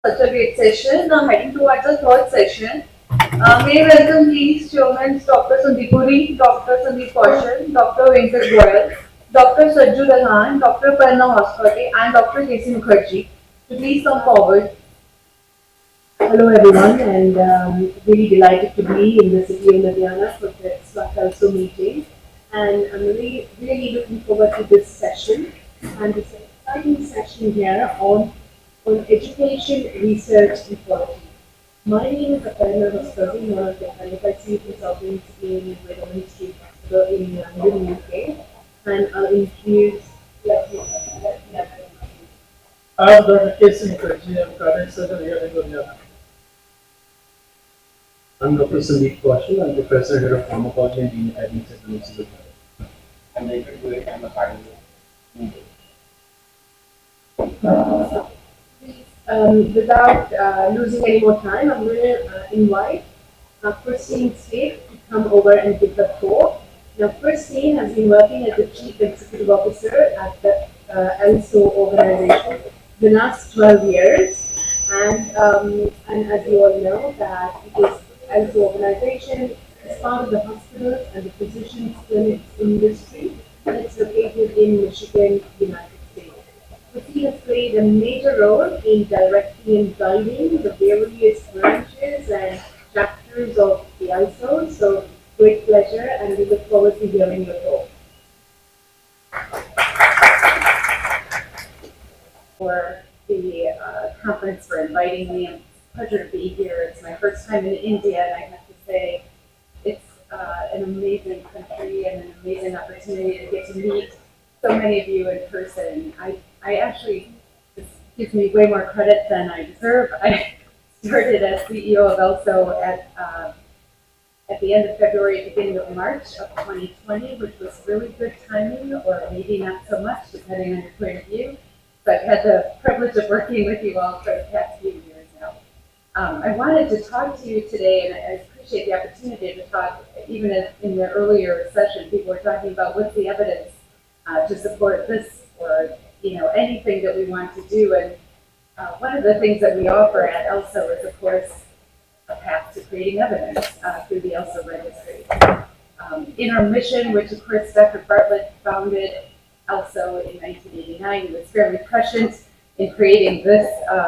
Such a great session. Now heading towards the third session. May I welcome these chairmen, Dr. Sandeep Puri, Dr. Sandeep Kaushal, Dr. Venkat Goyal, Dr. Sajju Dalhan, Dr. Parna Hoskote, and Dr. K.C. Mukherjee to please come forward. Hello everyone, and really delighted to be in the city of Ludhiana for this Council meeting. And I'm really looking forward to this session and this exciting session here on education, research, and quality. My name is Aparna Hoskote, one of the qualified consultants in Vitamin Street Hospital in London, UK, and I'll introduce. I'm Dr. K.C. Mukherjee. I'm cardiac surgeon here in Ludhiana. I'm Dr. Sandeep Kaushal. I'm Professor Head of Pharmacology and Dean Academics at University of Ludhiana. I'm Venkat Goyal. I'm a cardiologist. Without losing any more time, I'm going to invite Christine Slade to come over and give the talk. Now, Christine has been working as the Chief Executive Officer at the ELSO organization the last 12 years. And as you all know, that this ELSO organization is part of the hospitals and the physicians clinics industry, and it's located in Michigan, United States. Christine has played a major role in directing and guiding the various branches and chapters of the ISO. So, great pleasure, and we look forward to hearing your talk. For the conference, for inviting me. It's a pleasure to be here. It's my first time in India, and I have to say it's an amazing country and an amazing opportunity to get to meet so many of you in person. I actually, this gives me way more credit than I deserve. I started as CEO of ELSO at the end of February, beginning of March of 2020, which was really good timing, or maybe not so much, depending on your point of view. So I've had the privilege of working with you all for the past few years now. I wanted to talk to you today, and I appreciate the opportunity to talk. Even in the earlier session, people were talking about what's the evidence to support this, or anything that we want to do. And one of the things that we offer at ELSO is, of course, a path to creating evidence through the ELSO registry. In our mission, which of course Dr. Bartlett founded ELSO in 1989, he was fairly prescient in creating this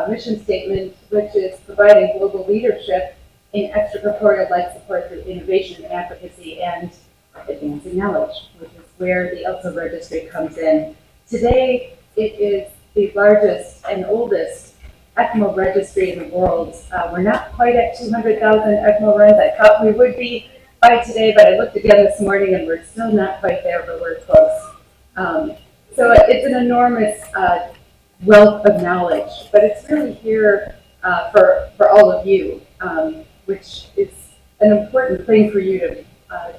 mission statement, which is providing global leadership in extracorporeal life support through innovation, advocacy, and advancing knowledge, which is where the ELSO registry comes in. Today, it is the largest and oldest ECMO registry in the world. We're not quite at 200,000 ECMO runs. I thought we would be by today, but I looked again this morning and we're still not quite there, but we're close. So it's an enormous wealth of knowledge, but it's really here for all of you, which is an important thing for you to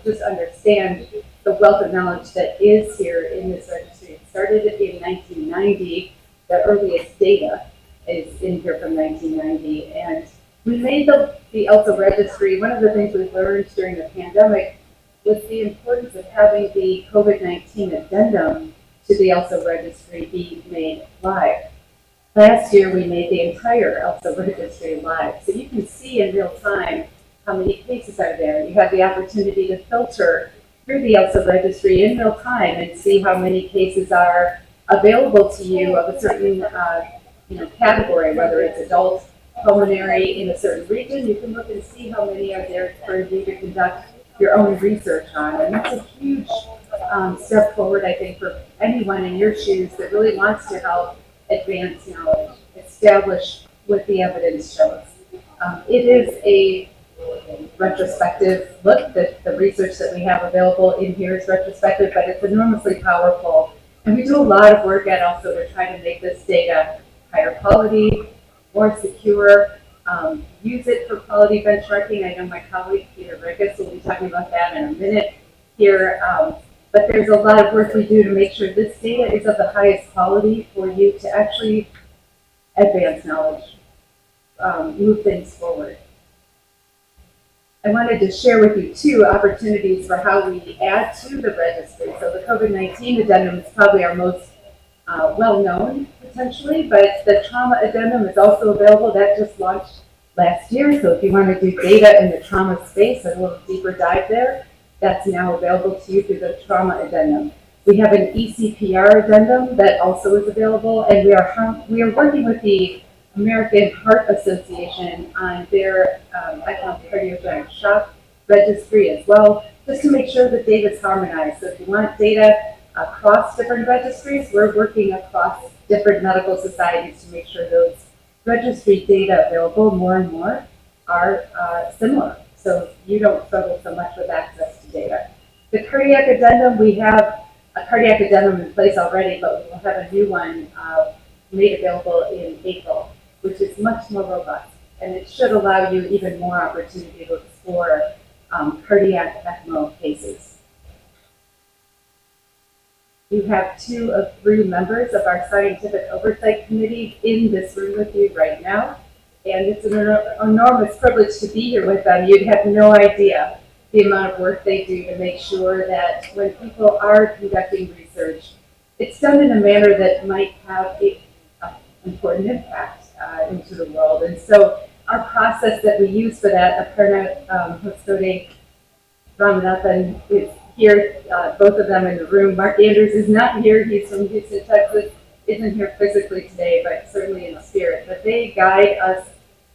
just understand the wealth of knowledge that is here in this registry. It started in 1990. The earliest data is in here from 1990, and we made the ELSO registry. One of the things we learned during the pandemic was the importance of having the COVID-19 addendum to the ELSO registry be made live. Last year, we made the entire ELSO registry live, so you can see in real time how many cases are there. You have the opportunity to filter through the ELSO registry in real time and see how many cases are available to you of a certain category, whether it's adult pulmonary in a certain region. You can look and see how many are there for you to conduct your own research on, and that's a huge step forward, I think, for anyone in your shoes that really wants to help advance knowledge, establish what the evidence shows. It is a retrospective look. The research that we have available in here is retrospective, but it's enormously powerful. And we do a lot of work at ELSO to try to make this data higher quality, more secure, use it for quality benchmarking. I know my colleague Peter Ricketts will be talking about that in a minute here. But there's a lot of work we do to make sure this data is of the highest quality for you to actually advance knowledge, move things forward. I wanted to share with you two opportunities for how we add to the registry. So the COVID-19 addendum is probably our most well-known potentially, but the trauma addendum is also available. That just launched last year, so if you want to do data in the trauma space, a little deeper dive there, that's now available to you through the trauma addendum. We have an ECPR addendum that also is available, and we are working with the American Heart Association on their echocardiogenic shock registry as well, just to make sure the data is harmonized. So if you want data across different registries, we're working across different medical societies to make sure those registry data available more and more are similar, so you don't struggle so much with access to data. The cardiac addendum, we have a cardiac addendum in place already, but we will have a new one made available in April, which is much more robust, and it should allow you even more opportunity to explore cardiac ECMO cases. You have 2 of 3 members of our scientific oversight committee in this room with you right now, and it's an enormous privilege to be here with them. You'd have no idea the amount of work they do to make sure that when people are conducting research, it's done in a manner that might have an important impact into the world. And so our process that we use for that, Aparna Hoskote Ramanathan is here, both of them in the room. Mark Andrews is not here. He's from Houston, Texas, isn't here physically today, but certainly in spirit. But they guide us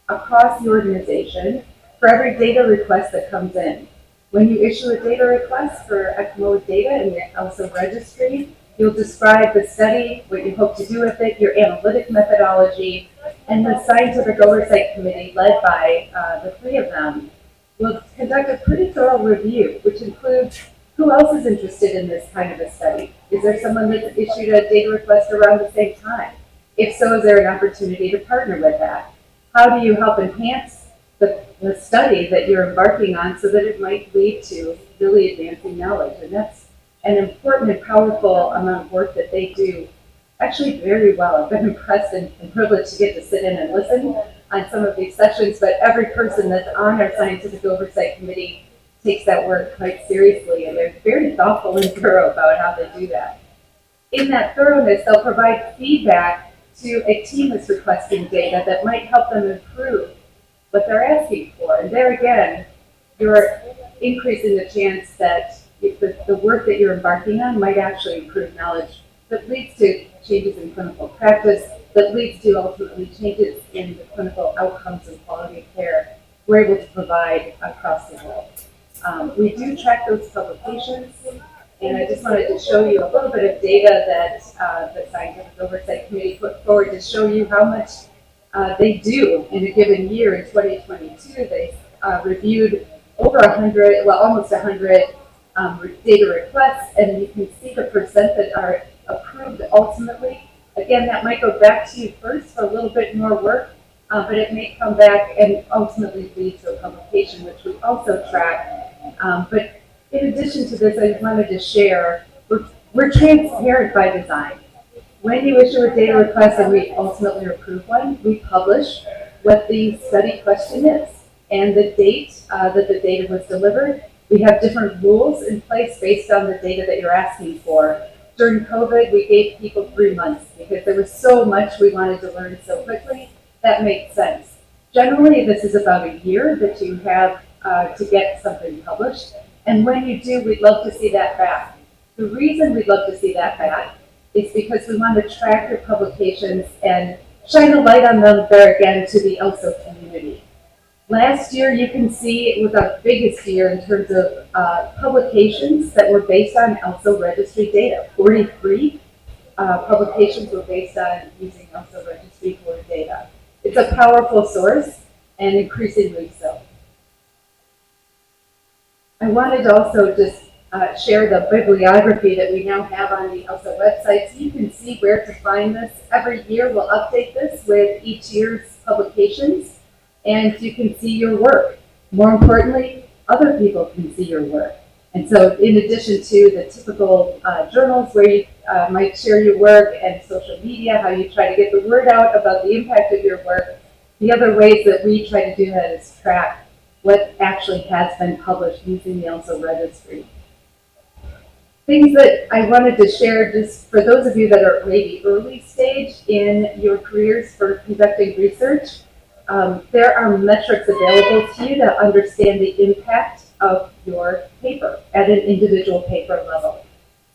across the organization for every data request that comes in. When you issue a data request for ECMO data in the ELSA registry, you'll describe the study, what you hope to do with it, your analytic methodology, and the scientific oversight committee led by the 3 of them will conduct a pretty thorough review, which includes who else is interested in this kind of a study? Is there someone that issued a data request around the same time? If so, is there an opportunity to partner with that? How do you help enhance the study that you're embarking on so that it might lead to really advancing knowledge? And that's an important and powerful amount of work that they do actually very well. I've been impressed and privileged to get to sit in and listen on some of these sessions, but every person that's on our scientific oversight committee takes that work quite seriously, and they're very thoughtful and thorough about how they do that. In that thoroughness, they'll provide feedback to a team that's requesting data that might help them improve what they're asking for. And there again, you're increasing the chance that if the work that you're embarking on might actually improve knowledge that leads to changes in clinical practice, that leads to ultimately changes in the clinical outcomes and quality of care we're able to provide across the world. We do track those publications, and I just wanted to show you a little bit of data that the Scientific Oversight Committee put forward to show you how much they do in a given year. In 2022, they reviewed over 100, well, almost 100 data requests, and you can see the percent that are approved ultimately. Again, that might go back to you first for a little bit more work, but it may come back and ultimately lead to a publication, which we also track. But in addition to this, I wanted to share, we're transparent by design. When you issue a data request and we ultimately approve one, we publish what the study question is and the date that the data was delivered. We have different rules in place based on the data that you're asking for. During COVID, we gave people 3 months because there was so much we wanted to learn so quickly. That makes sense. Generally, this is about a year that you have to get something published. And when you do, we'd love to see that back. The reason we'd love to see that back is because we want to track your publications and shine a light on them there again to the ELSO community. Last year, you can see it was our biggest year in terms of publications that were based on ELSO registry data. 43 publications were based on using ELSO registry for data. It's a powerful source, and increasingly so. I wanted to also just share the bibliography that we now have on the ELSO website, so you can see where to find this. Every year, we'll update this with each year's publications, and you can see your work. More importantly, other people can see your work. And so in addition to the typical journals where you might share your work and social media, how you try to get the word out about the impact of your work, the other ways that we try to do that is track what actually has been published using the ELSO registry. things that I wanted to share just for those of you that are maybe early stage in your careers for conducting research. There are metrics available to you to understand the impact of your paper at an individual paper level.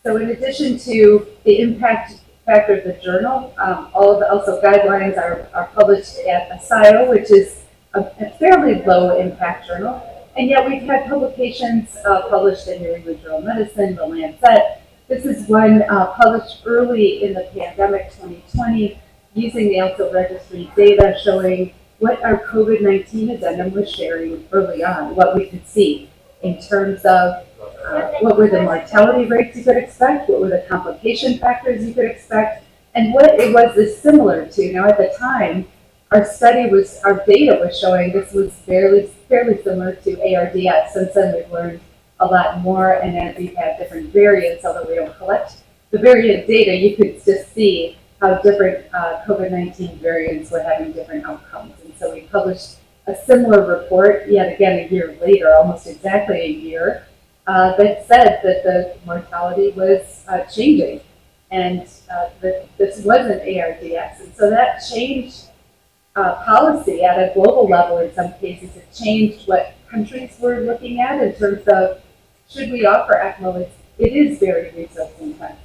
So in addition to the impact factor of the journal, all of the also guidelines are published at ASIO, which is a fairly low impact journal. And yet we've had publications published in New England Journal of Medicine, The Lancet. This is one published early in the pandemic 2020 using the ELSO registry data showing what our COVID-19 addendum was sharing early on, what we could see in terms of what were the mortality rates you could expect, what were the complication factors you could expect, and what it was this similar to. Now at the time, our data was showing this was fairly similar to ARDS. Since then we've learned a lot more, and then we've had different variants, although we don't collect the variant data, you could just see how different COVID-19 variants were having different outcomes. And so we published a similar report yet again a year later, almost exactly a year, that said that the mortality was changing, and that this wasn't ARDS. And so that changed policy at a global level in some cases. It changed what countries were looking at in terms of should we offer ECMO. It is very resource intense.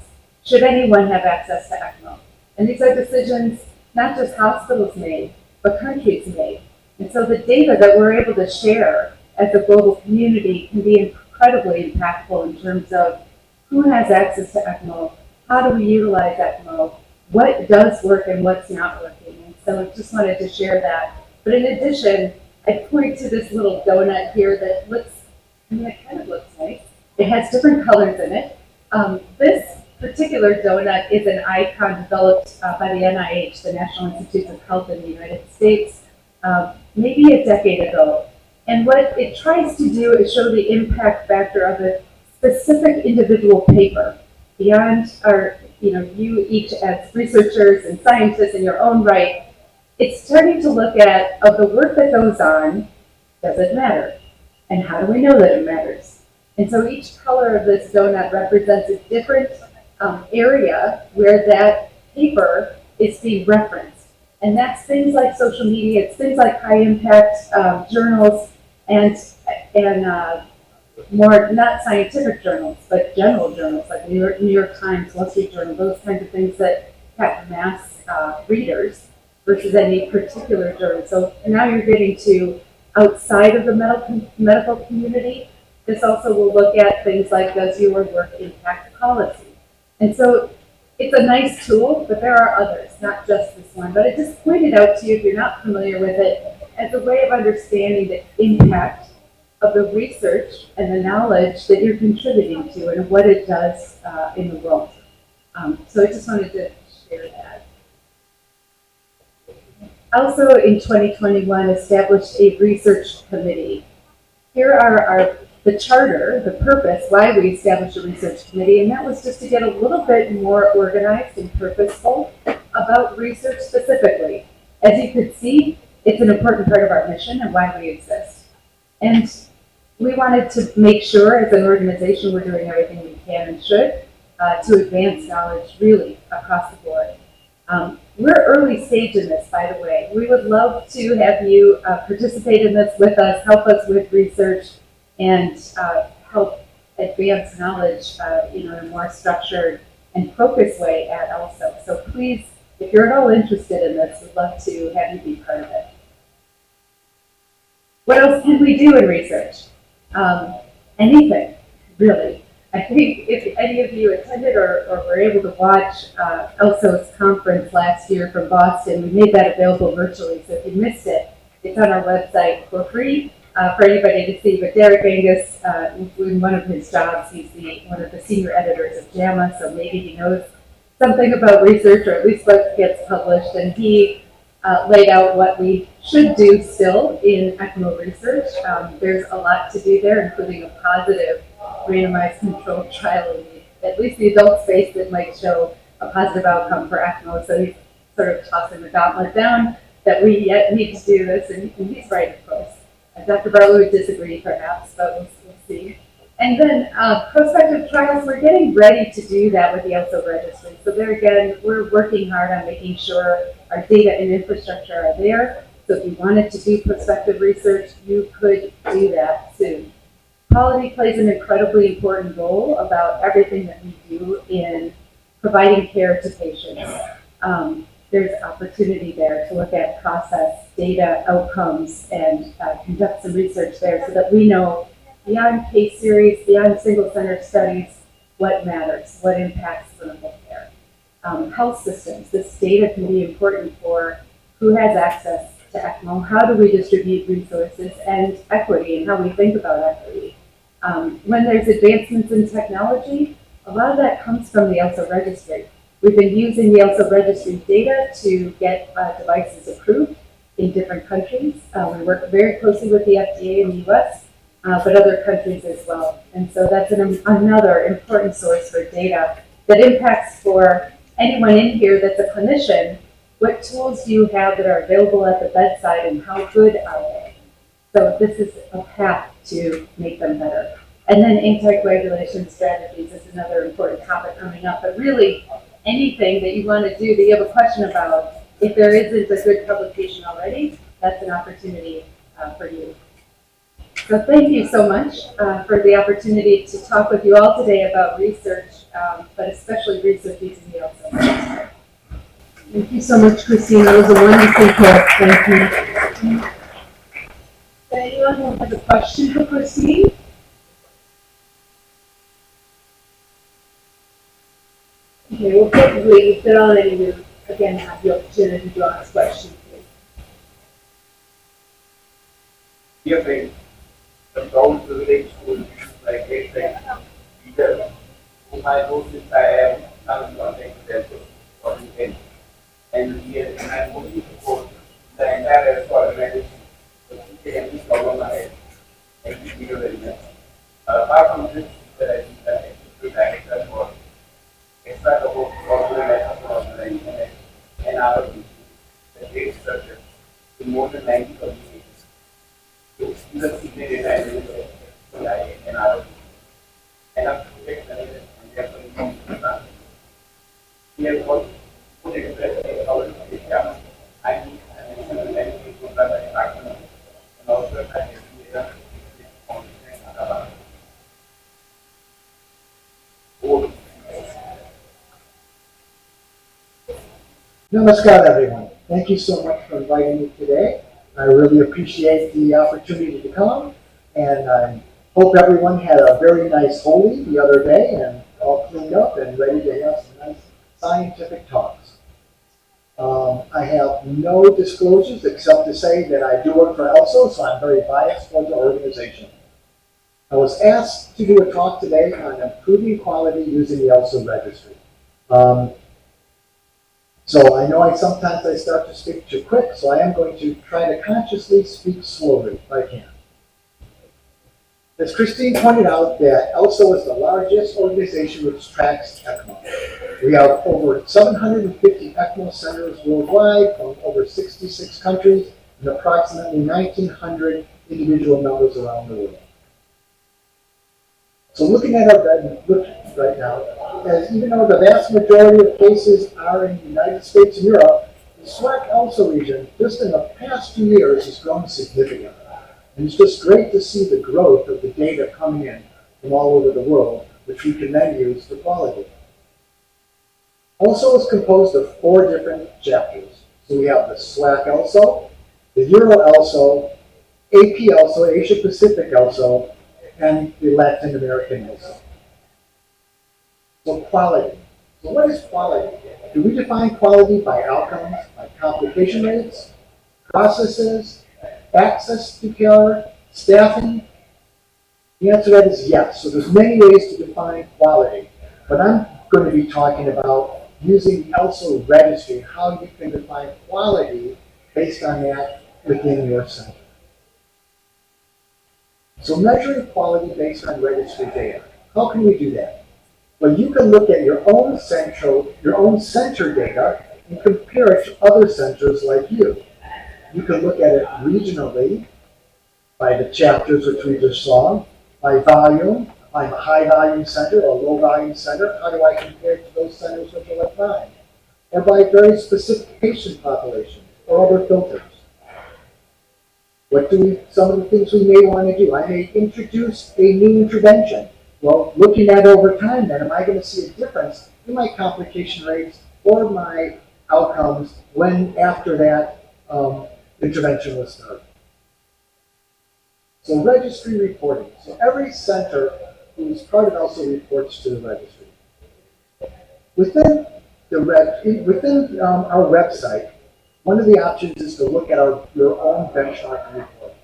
Should anyone have access to ECMO? And these are decisions not just hospitals made, but countries made. And so the data that we're able to share as a global community can be incredibly impactful in terms of who has access to ECMO, how do we utilize ECMO, what does work and what's not working. And so I just wanted to share that. But in addition, I point to this little donut here that it kind of looks nice. It has different colors in it. This particular donut is an icon developed by the NIH, the National Institutes of Health in the United States, maybe a decade ago. And what it tries to do is show the impact factor of a specific individual paper beyond you each as researchers and scientists in your own right. It's starting to look at, of the work that goes on, does it matter? And how do we know that it matters? And so each color of this donut represents a different area where that paper is being referenced. And that's things like social media, it's things like high impact journals and more not scientific journals, but general journals like New York Times, Wall Street Journal, those kinds of things that have mass readers versus any particular journal. So now you're getting to outside of the medical community. This also will look at things like, does your work impact policy? And so it's a nice tool, but there are others, not just this one. But I just pointed out to you, if you're not familiar with it, as a way of understanding the impact of the research and the knowledge that you're contributing to and what it does in the world. So I just wanted to share that. Also in 2021 established a research committee. Here are the charter, the purpose, why we established a research committee, and that was just to get a little bit more organized and purposeful about research specifically. As you could see, it's an important part of our mission and why we exist. And we wanted to make sure as an organization we're doing everything we can and should to advance knowledge really across the board. We're early stage in this, by the way. We would love to have you participate in this with us, help us with research, and help advance knowledge in a more structured and focused way at ELSO. So please, if you're at all interested in this, we'd love to have you be part of it. What else can we do in research? Anything, really. I think if any of you attended or were able to watch ELSO's conference last year from Boston, we made that available virtually. So if you missed it, it's on our website for free for anybody to see. But Derek Angus, in one of his jobs, he's one of the senior editors of JAMA, so maybe he knows something about research, or at least what gets published. And he laid out what we should do still in ECMO research. There's a lot to do there, including a positive randomized controlled trial in at least the adult space that might show a positive outcome for ECMO. So he's sort of tossing the gauntlet down that we yet need to do this, and he's right, of course. Dr. Barlow would disagree, perhaps, but we'll see. And then prospective trials, we're getting ready to do that with the ELSO registry. So there again, we're working hard on making sure our data and infrastructure are there. So if you wanted to do prospective research, you could do that soon. Quality plays an incredibly important role about everything that we do in providing care to patients. There's opportunity there to look at process, data, outcomes, and conduct some research there so that we know beyond case series, beyond single center studies, what matters, what impacts clinical care. Health systems, this data can be important for who has access to ECMO, how do we distribute resources, and equity, and how we think about equity. When there's advancements in technology, a lot of that comes from the ELSO registry. We've been using the ELSO registry data to get devices approved in different countries. We work very closely with the FDA in the US, but other countries as well. And so that's another important source for data that impacts for anyone in here that's a clinician, what tools do you have that are available at the bedside and how good are they? So this is a path to make them better. And then anticoagulation strategies is another important topic coming up, but really anything that you want to do that you have a question about, if there isn't a good publication already, that's an opportunity for you. So thank you so much for the opportunity to talk with you all today about research, but especially research using the ELSO. Thank you so much, Christine. That was a wonderful talk. Thank you. Anyone who has a question for Christine? Okay, well, probably, if there are any, we'll again have the opportunity to ask questions. Dear friends, the proud privilege to be my great friend, Peter, whom I know since I am some contact with them for weekend. And here, and I mostly support the entire ELSO organization to see any problem ahead. Thank you, Peter, very much. Apart from this, I think that executive director for extra support for the ELSO organization and our the great structure in more than 90 communities. To see the secret data and our and our project managers and their communities. We have got good express our data. I need an benefit to the department and also I have data on Namaskar, everyone. Thank you so much for inviting me today. I really appreciate the opportunity to come, and I hope everyone had a very nice Holi the other day and all cleaned up and ready to have some nice scientific talks. I have no disclosures except to say that I do work for ELSO, so I'm very biased towards the organization. I was asked to do a talk today on improving quality using the ELSO registry. So I know sometimes I start to speak too quick, so I am going to try to consciously speak slowly if I can. As Christine pointed out, that ELSO is the largest organization which tracks ECMO. We have over 750 ECMO centers worldwide from over 66 countries and approximately 1,900 individual members around the world. So looking at our bed right now, as even though the vast majority of cases are in the United States and Europe, the SWAC ELSO region, just in the past few years, has grown significantly. And it's just great to see the growth of the data coming in from all over the world, which we can then use for quality. ELSO is composed of 4 different chapters. So we have the SWAC ELSO, the Euro ELSO, AP ELSO, Asia Pacific ELSO, and the Latin American ELSO. So quality. So what is quality? Do we define quality by outcomes, by complication rates, processes, access to care, staffing? The answer to that is yes. So there's many ways to define quality, but I'm going to be talking about using the ELSO registry, how you can define quality based on that within your center. So measuring quality based on registry data. How can we do that? Well, you can look at your own center data and compare it to other centers like you. You can look at it regionally by the chapters which we just saw, by volume, I'm a high volume center or a low volume center, how do I compare to those centers which are left behind? Or by very specific patient populations or other filters. Some of the things we may want to do, I may introduce a new intervention. Well, looking at over time then, am I going to see a difference in my complication rates or my outcomes when after that intervention was started? So registry reporting. So every center who's part of ELSO reports to the registry. Within our website, one of the options is to look at your own benchmark report.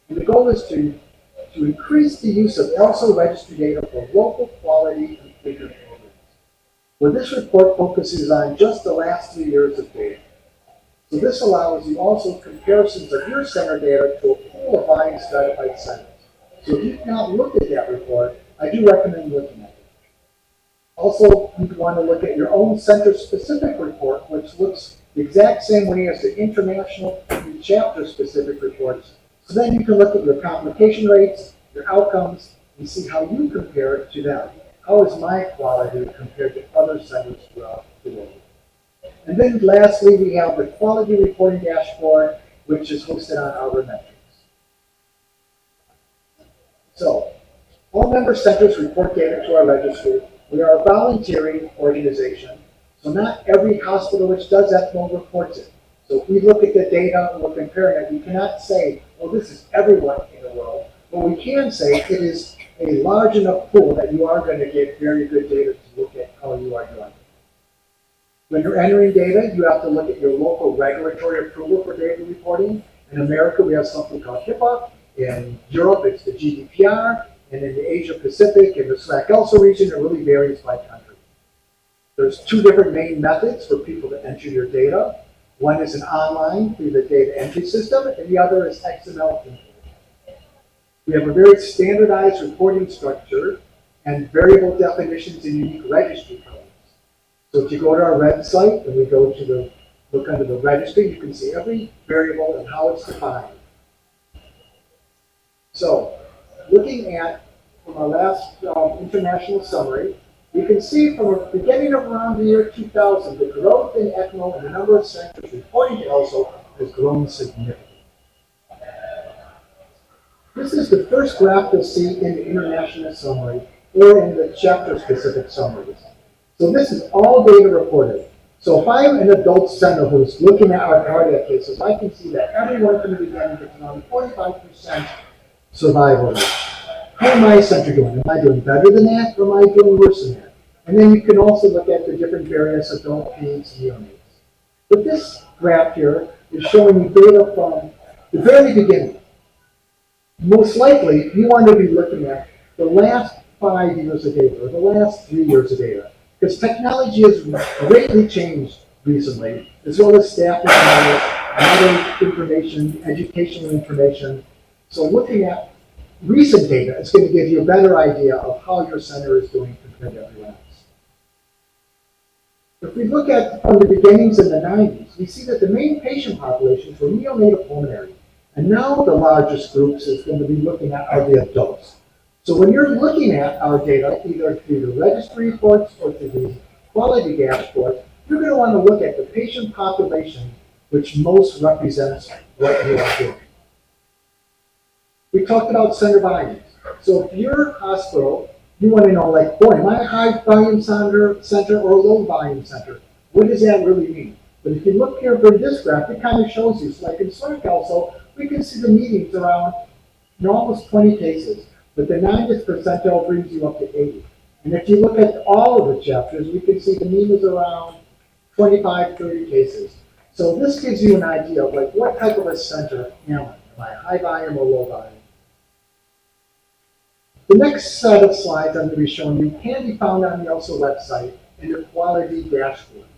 And the goal is to increase the use of ELSO registry data for local quality and treatment programs, where this report focuses on just the last 3 years of data. So this allows you also comparisons of your center data to a pool of volume stratified centers. So if you've not looked at that report, I do recommend looking at it. Also, you'd want to look at your own center-specific report, which looks the exact same way as the international and chapter-specific reports. So then you can look at your complication rates, your outcomes, and see how you compare it to them. How is my quality compared to other centers throughout the world? And then lastly, we have the quality reporting dashboard, which is hosted on Arbor Metrics. So, all member centers report data to our registry. We are a voluntary organization, so not every hospital which does ECMO reports it. So if we look at the data and we're comparing it, we cannot say, well, this is everyone in the world. But we can say it is a large enough pool that you are going to get very good data to look at how you are doing. When you're entering data, you have to look at your local regulatory approval for data reporting. In America, we have something called HIPAA. In Europe, it's the GDPR. And in the Asia Pacific and the SLAC-ELSO region, it really varies by country. There's 2 different main methods for people to enter your data. One is an online through the data entry system, and the other is XML input. We have a very standardized reporting structure and variable definitions and unique registry codes. So if you go to our website and we go to look under the registry, you can see every variable and how it's defined. So, looking at from our last international summary, you can see from the beginning of around the year 2000, the growth in ECMO and the number of centers reporting to ELSO has grown significantly. This is the first graph you'll see in the international summary or in the chapter-specific summaries. So this is all data reported. So if I'm an adult center who's looking at our cardiac cases, I can see that everyone from the beginning gets around 45% survival rate. How am I center doing? Am I doing better than that, or am I doing worse than that? And then you can also look at the different various adult peds and neonates. But this graph here is showing you data from the very beginning. Most likely, you want to be looking at the last 5 years of data, or the last 3 years of data, because technology has greatly changed recently, as well as staffing and other information, educational information. So looking at recent data is going to give you a better idea of how your center is doing compared to everyone else. If we look at from the beginnings in the 90s, we see that the main patient populations were neonatal pulmonary. And now the largest groups is going to be looking at are the adults. So when you're looking at our data, either through the registry reports or through the quality dashboard, you're going to want to look at the patient population which most represents what you are doing. We talked about center volumes. So if you're a hospital, you want to know, like, boy, am I a high volume center or a low volume center? What does that really mean? But if you look here for this graph, it kind of shows you. So like in SLAC-ELSO, we can see the meetings around almost 20 cases, but the 90th percentile brings you up to 80. And if you look at all of the chapters, we can see the mean is around 25, 30 cases. So this gives you an idea of like what type of a center am I? Am I high volume or low volume? The next set of slides I'm going to be showing you can be found on the ELSO website in the quality dashboard.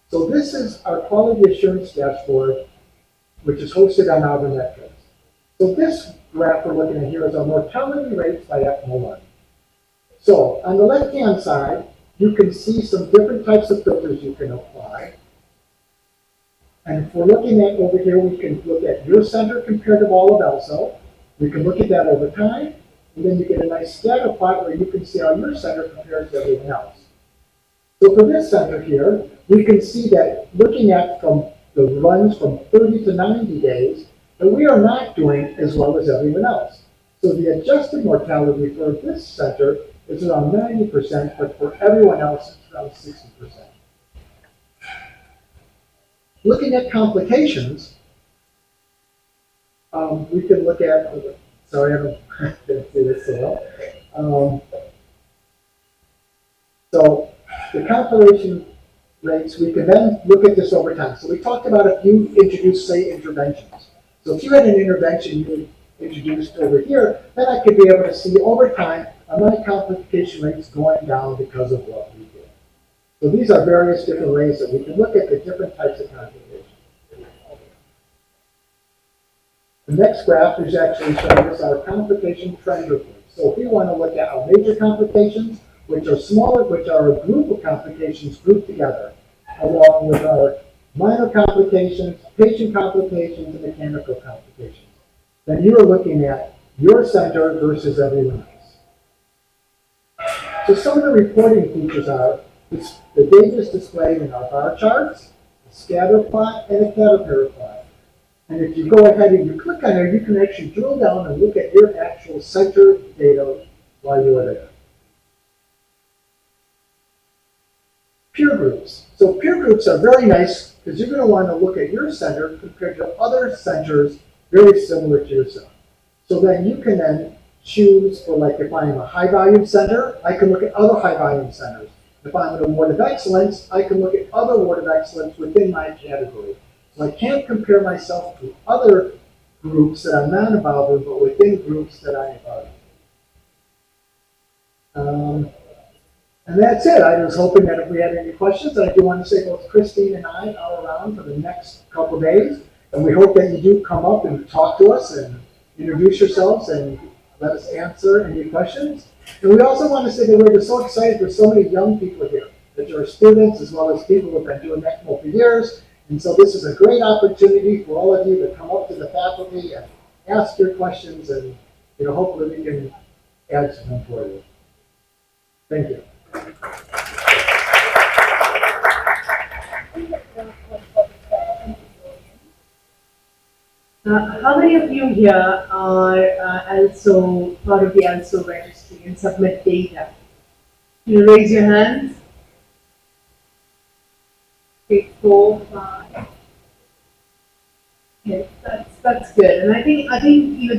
So this is our quality assurance dashboard, which is hosted on Arbor Metrics. So this graph we're looking at here is our mortality rates by ECMO-1. So on the left-hand side, you can see some different types of filters you can apply. And if we're looking at over here, we can look at your center compared to all of ELSO. We can look at that over time. And then you get a nice scatter plot where you can see how your center compares to everyone else. So for this center here, we can see that looking at from the runs from 30 to 90 days, that we are not doing as well as everyone else. So the adjusted mortality for this center is around 90%, but for everyone else, it's around 60%. Looking at complications, we can look at, sorry, I didn't see this so well. So the complication rates, we can then look at this over time. So we talked about if you introduced, say, interventions. So if you had an intervention you introduced over here, then I could be able to see over time, are my complication rates going down because of what we did? So these are various different ways that we can look at the different types of complications. The next graph is actually showing us our complication trend report. So if we want to look at our major complications, which are smaller, which are a group of complications grouped together, along with our minor complications, patient complications, and mechanical complications, then you're looking at your center versus everyone else. So some of the reporting features are the data is displayed in our bar charts, a scatter plot, and a Caterpillar plot. And if you go ahead and you click on it, you can actually drill down and look at your actual center data while you're there. Peer groups. So peer groups are very nice because you're going to want to look at your center compared to other centers very similar to yourself. So then you can then choose for, like, if I'm a high volume center, I can look at other high volume centers. If I'm an award of excellence, I can look at other award of excellence within my category. So I can't compare myself to other groups that I'm not involved in, but within groups that I'm involved in. And that's it. I was hoping that if we had any questions, I do want to say both Christine and I are around for the next couple of days. And we hope that you do come up and talk to us and introduce yourselves and let us answer any questions. And we also want to say that we're just so excited for so many young people here, that are students as well as people who have been doing ECMO for years. And so this is a great opportunity for all of you to come up to the faculty and ask your questions, and hopefully we can add some them for you. Thank you. How many of you here are also part of the ALSO registry and submit data? You raise your hands. 3, 4, 5. Yes, that's good. And I think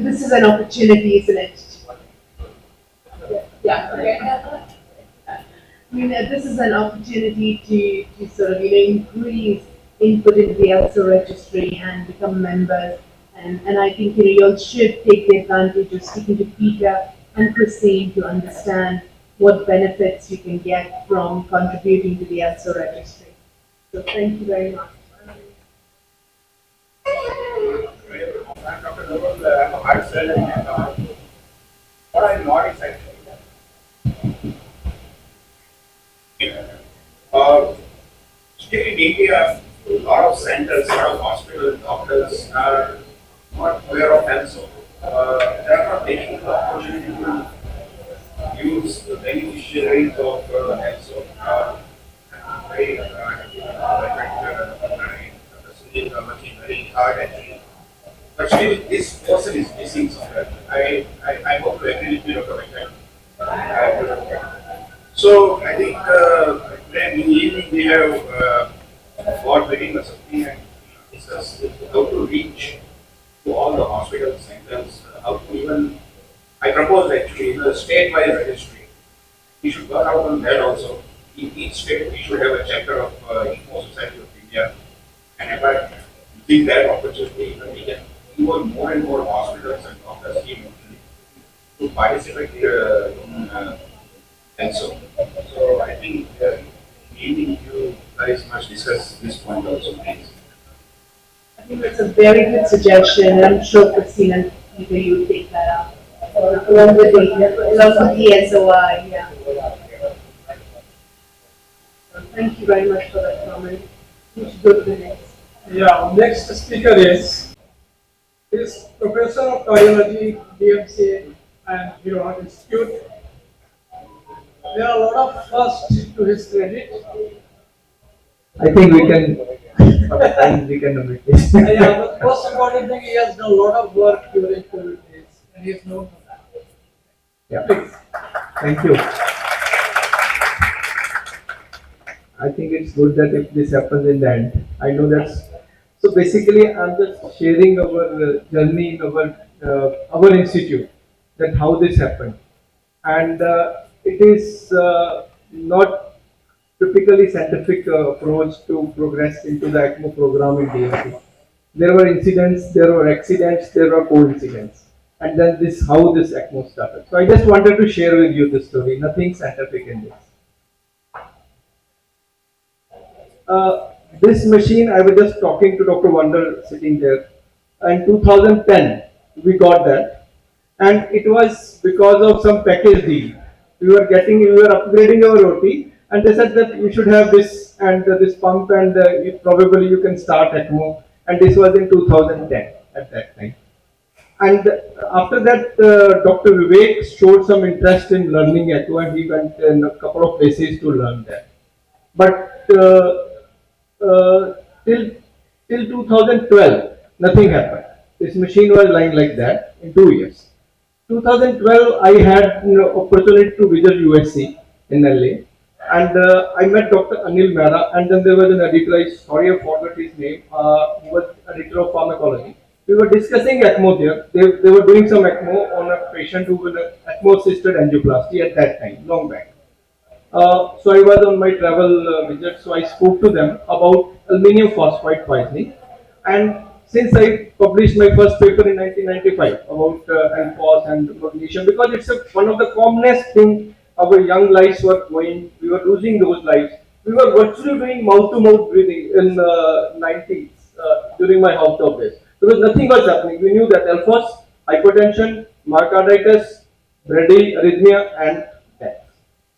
this is an opportunity, isn't it? Yeah. Okay. I mean, this is an opportunity to sort of increase input into the ALSO registry and become members. And I think you all should take the advantage of speaking to Peter and Christine to understand what benefits you can get from contributing to the ALSO registry. So thank you very much. Dr. Noble, I said, what I'm not excited still in India, a lot of centers, a lot of hospitals, doctors are not aware of ALSO. They are not taking the opportunity to use the beneficiaries of ALSO. Very working very hard actually. But still, this person is missing somewhere. I hope to agree with you, Dr. Venkat. So I think then in the evening we have board meeting or something and discuss how to reach to all the hospital centers, how to even, I propose actually the state-wide registry. We should work out on that also. In each state we should have a chapter of ECMO Society of India. And if I think that opportunity, we can even more and more hospitals and doctors to participate in ALSO. So I think evening you guys must discuss this point also, please. I think that's a very good suggestion. I'm sure Christine and Peter, you would take that up. Along with the SOI, yeah. Thank you very much for that comment. We should go to the next. Yeah, next speaker is Professor of Cardiology, DMCA, and Hero Heart Institute. There are a lot of firsts to his credit. I think we can, sometimes we can omit this. Yeah, but most important thing, he has done a lot of work during COVID days, and he is known for that. Yeah, Please. thank you. I think it's good that if this happens in the end. I know that's, so basically I'm just sharing our journey in our institute, that how this happened. And it is not typically scientific approach to progress into the ECMO program in DMT. There were incidents, there were accidents, there were coincidents. And then this, how this ECMO started. So I just wanted to share with you this story, nothing scientific in this. This machine, I was just talking to Dr. Wonder sitting there. In 2010, we got that. And it was because of some package deal. We were upgrading our OT, and they said that you should have this and this pump, and probably you can start ECMO. And this was in 2010 at that time. And after that, Dr. Vivek showed some interest in learning ECMO, and he went in a couple of places to learn that. But till 2012, nothing happened. This machine was lying like that in 2 years. 2012, I had opportunity to visit USC in LA, and I met Dr. Anil Mehra, and then there was an editor. Sorry, I forgot his name. He was editor of pharmacology. We were discussing ECMO there. They were doing some ECMO on a patient who was ECMO-assisted angioplasty at that time, long back. So I was on my travel visit, so I spoke to them about aluminum phosphide poisoning. And since I published my first paper in 1995 about alphos and magnesium, because it's one of the commonest things our young lives were going, we were losing those lives. We were virtually doing mouth-to-mouth breathing in the 90s during my house days, because nothing was happening. We knew that alphos, hypertension, myocarditis, bradyarrhythmia, and death.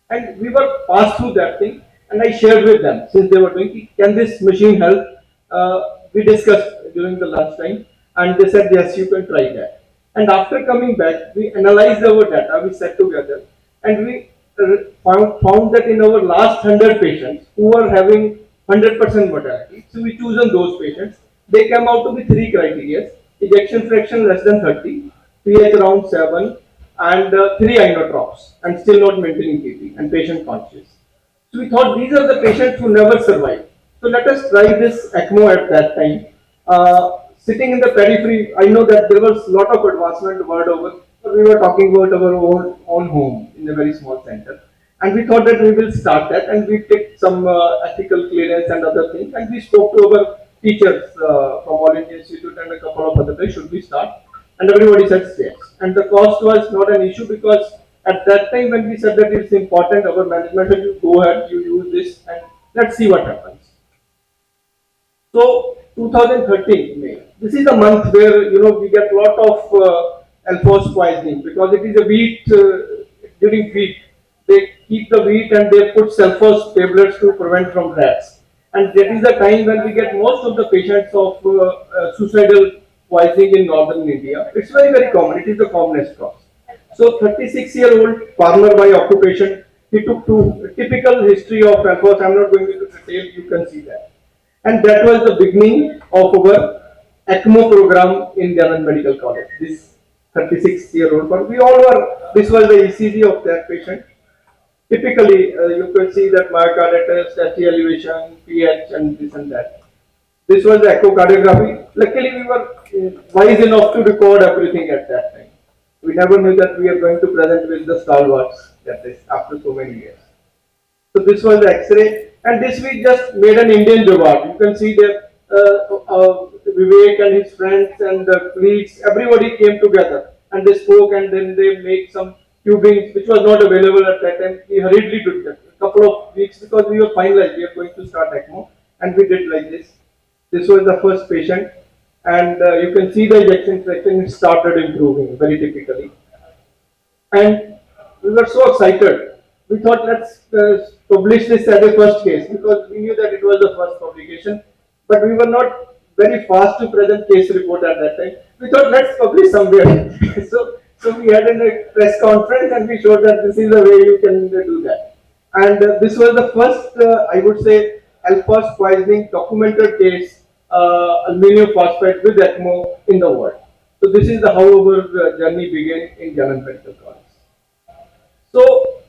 And we were passed through that thing, and I shared with them, since they were doing, can this machine help? We discussed during the lunchtime, and they said, yes, you can try that. And after coming back, we analyzed our data, we sat together, and we found that in our last 100 patients who were having 100% mortality, so we chosen those patients, they came out to be 3 criteria: ejection fraction less than 30, pH around 7, and 3 inotropes, and still not maintaining KP, and patient conscious. So we thought these are the patients who never survive. So let us try this ECMO at that time. Sitting in the periphery, I know that there was a lot of advancement world over, but we were talking about our own home in a very small center. And we thought that we will start that, and we took some ethical clearance and other things, and we spoke to our teachers from All India Institute and a couple of other things, should we start? And everybody said yes. And the cost was not an issue, because at that time when we said that it's important, our management said, you go ahead, you use this, and let's see what happens. So 2013 May, this is a month where we get a lot of alphos poisoning, because it is a wheat, during wheat they keep the wheat and they put sulfose tablets to prevent from rats, and that is the time when we get most of the patients of suicidal poisoning in northern India. It's very common, it is the commonest cause. So 36-year-old farmer by occupation, he took to typical history of alphos. I'm not going into detail, you can see that. And that was the beginning of our ECMO program in Government Medical College. This 36-year-old, but we all were, this was the ECG of that patient. Typically, you can see that myocarditis, ST elevation, pH, and this and that. This was the echocardiography. Luckily, we were wise enough to record everything at that time. We never knew that we are going to present with the stalwarts, that is, after so many years. So this was the X-ray, and this we just made an Indian jugaad. You can see that Vivek and his friends and the colleagues, everybody came together and they spoke, and then they made some tubing which was not available at that time. We hurriedly did that, a couple of weeks, because we were finalized, we are going to start ECMO, and we did like this. This was the first patient, and you can see the ejection fraction started improving very typically. And we were so excited. We thought, let's publish this as a first case, because we knew that it was the first publication, but we were not very fast to present case report at that time. We thought, let's publish somewhere. So So we had a press conference and we showed that this is the way you can do that. And this was the first, I would say, alphos poisoning documented case, aluminum phosphate with ECMO in the world. So this is the how our journey began in Jalan Medical College. So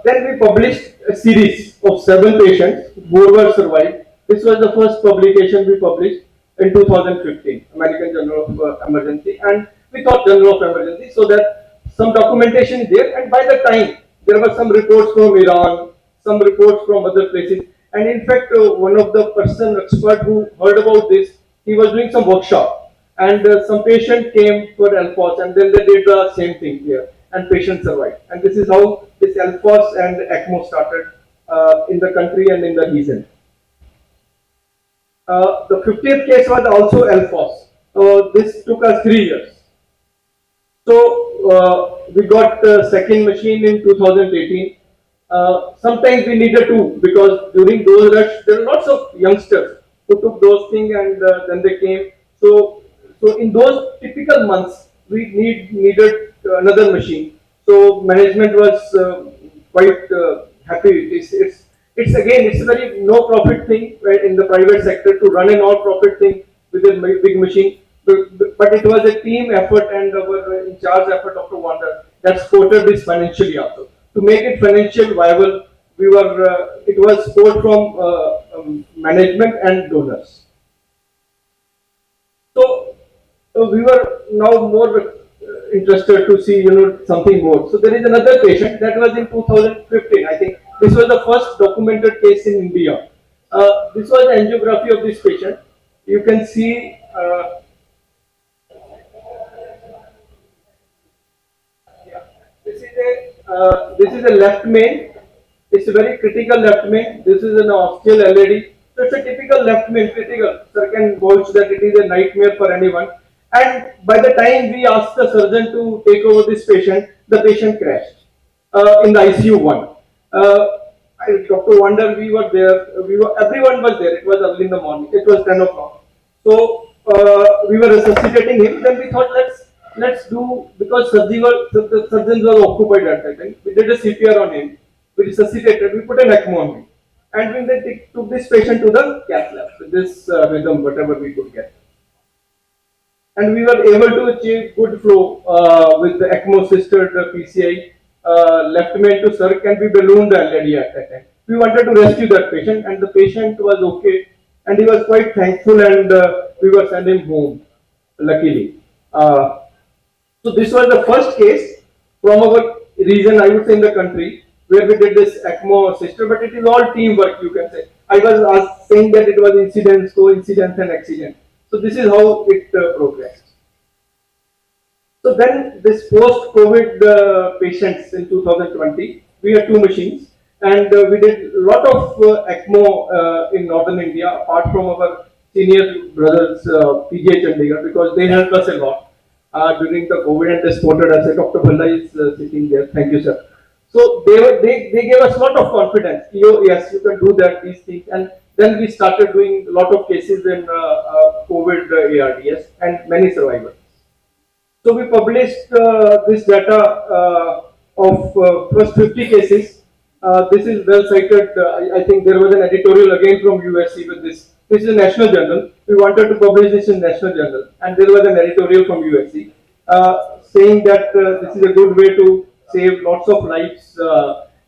then we published a series of 7 patients who were survived. This was the first publication we published in 2015, American Journal of Emergency, and we thought Journal of Emergency, so that some documentation is there. And by the time there were some reports from Iran, some reports from other places, and in fact, one of the person expert who heard about this, he was doing some workshop, and some patient came for alphos, and then they did the same thing here, and patient survived. And this is how this alphos and ECMO started in the country and in the region. The 50th case was also alphos. This took us 3 years. So we got the second machine in 2018. Sometimes we needed to, because during those rush there were lots of youngsters who took those things, and then they came. So in those typical months we needed another machine. So management was quite happy. It's again, it's a very no profit thing, right, in the private sector to run an all profit thing with a big machine. But it was a team effort, and our in charge effort, Dr. Wander, that supported this financially also. To make it financially viable, we were it was support from management and donors. So we were now more interested to see something more. So there is another patient that was in 2015. I think this was the first documented case in India. This was the angiography of this patient. You can see. This is a left main. It's a very critical left main. This is an ostial LAD. So it's a typical left main, critical. Sir can vouch that it is a nightmare for anyone. And by the time we asked the surgeon to take over this patient, the patient crashed in the ICU 1. Dr. Wander, we were there. Everyone was there. It was early in the morning. It was 10 o'clock. So we were resuscitating him. Then we thought, let's do, because the surgeons were occupied at that time. We did a CPR on him. We resuscitated. We put an ECMO on him. And when they took this patient to the cath lab with this rhythm, whatever we could get. And we were able to achieve good flow with the ECMO assisted PCI. Left main to sir can be ballooned already at that time. We wanted to rescue that patient, and the patient was okay, and he was quite thankful, and we were sending him home, luckily. So this was the first case from our region, I would say, in the country, where we did this ECMO sister, but it is all teamwork, you can say. I was saying that it was incidents, coincidence, and accident. So this is how it progressed. So then this post-COVID patients in 2020, we had 2 machines, and we did a lot of ECMO in northern India, apart from our senior brothers, PGH Chandigarh, because they helped us a lot during the COVID, and they supported us. Dr. Bhalla is sitting there. Thank you, sir. So they gave us a lot of confidence. Yes, you can do that, these things. And then we started doing a lot of cases in COVID ARDS and many survivors. So we published this data of first 50 cases. This is well cited. I think there was an editorial again from USC with this. This is a national journal. We wanted to publish this in national journal, and there was an editorial from USC saying that this is a good way to save lots of lives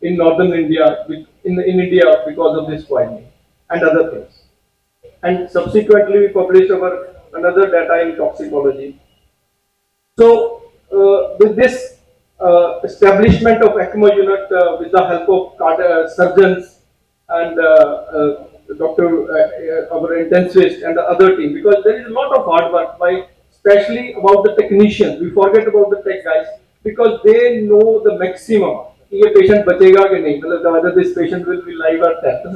in northern India, in India, because of this poisoning and other things. And subsequently, we published our another data in toxicology. So, with this establishment of ECMO unit, with the help of surgeons and our intensivist and the other team, because there is a lot of hard work by, especially about the technicians. We forget about the tech guys, because they know the maximum. ये patient बचेगा कि नहीं, मतलब whether this patient will be live or dead. So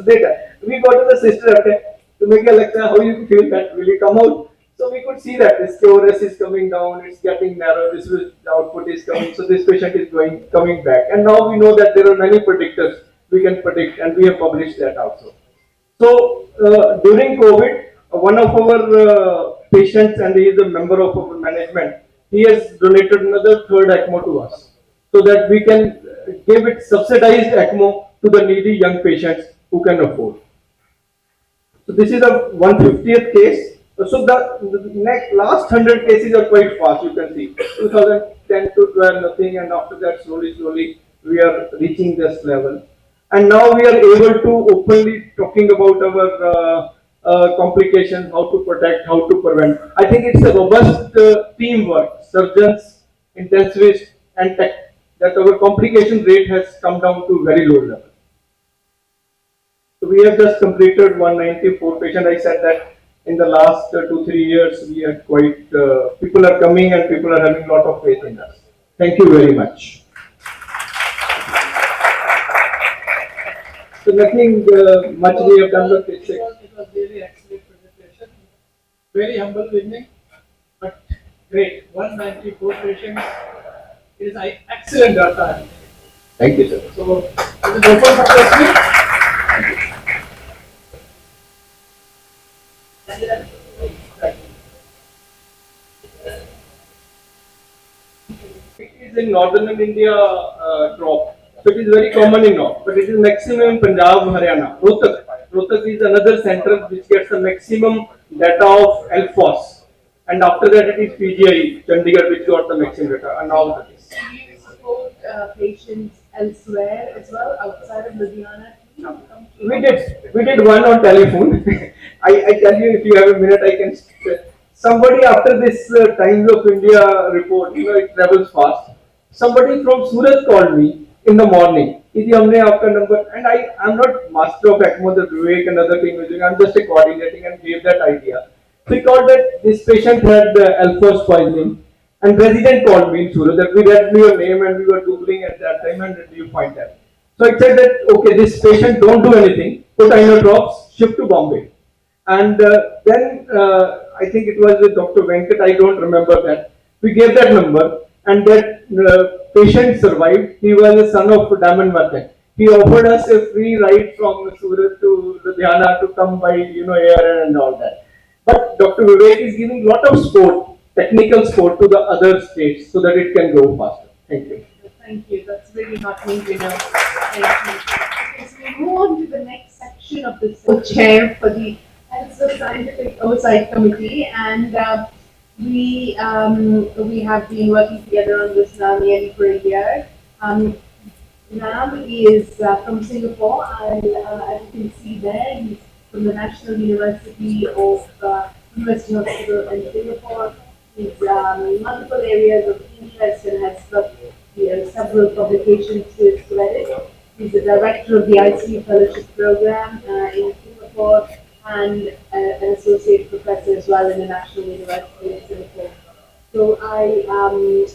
we got to the sister after, तुम्हें क्या लगता है, how you feel that will he come out? So we could see that this QRS is coming down, it's getting narrow, this output is coming, so this patient is coming back. And now we know that there are many predictors we can predict, and we have published that also. So during COVID, one of our patients, and he is a member of our management, he has donated another third ECMO to us, so that we can give it subsidized ECMO to the needy young patients who can afford. So this is a 150th case. So the next last 100 cases are quite fast. You can see 2010 to 12 nothing, and after that slowly we are reaching this level. And now we are able to openly talking about our complications, how to protect, how to prevent. I think it's a robust teamwork, surgeons, intensivists, and tech, that our complication rate has come down to very low level. So we have just completed 194 patient. I said that in the last 2-3 years we are quite people are coming and people are having a lot of faith in us. Thank you very much. So nothing much we have done, but it's It was really excellent presentation. Very humble beginning, but great. 194 patients is excellent data. Thank you, sir. So it is open for questioning. It is in northern India drop. So it is very common in north, but it is maximum in Punjab, Haryana. Rohtak. Rohtak is another center which gets the maximum data of LFOS. And after that it is PGI, Chandigarh, which got the maximum data. And now that is. Do you support patients elsewhere as well, outside of Ludhiana? We did one on telephone. I tell you, if you have a minute, I can. Somebody after this Times of India report, it travels fast. Somebody from Surat called me in the morning. "Idi, humne aapka number," and I'm not master of ECMO, the Vivek and other team is doing. I'm just a coordinating and gave that idea. So he called that this patient had Alphos poisoning, and resident called me in Surat that we read your name and we were googling at that time, and you find that. So I said that, okay, this patient don't do anything, put inodrops, shift to Bombay. And then I think it was with Dr. Venkat, I don't remember that. We gave that number, and that patient survived. He was a son of Diamond Merchant. He offered us a free ride from Surat to Ludhiana to come by, air and all that. But Dr. Vivek is giving lot of support, technical support to the other states so that it can go faster. Thank you. Thank you. That's really heartening to know. Thank you. Okay, so we move on to the next section of this chair for the ELSO Scientific Oversight Committee, and we have been working together on this now nearly for a year. Nam is from Singapore, and as you can see there, he's from the National University of University Hospital in Singapore. He's multiple areas of interest and has got several publications to his credit. He's the director of the ICU Fellowship Program in Singapore and an associate professor as well in the National University of Singapore. So I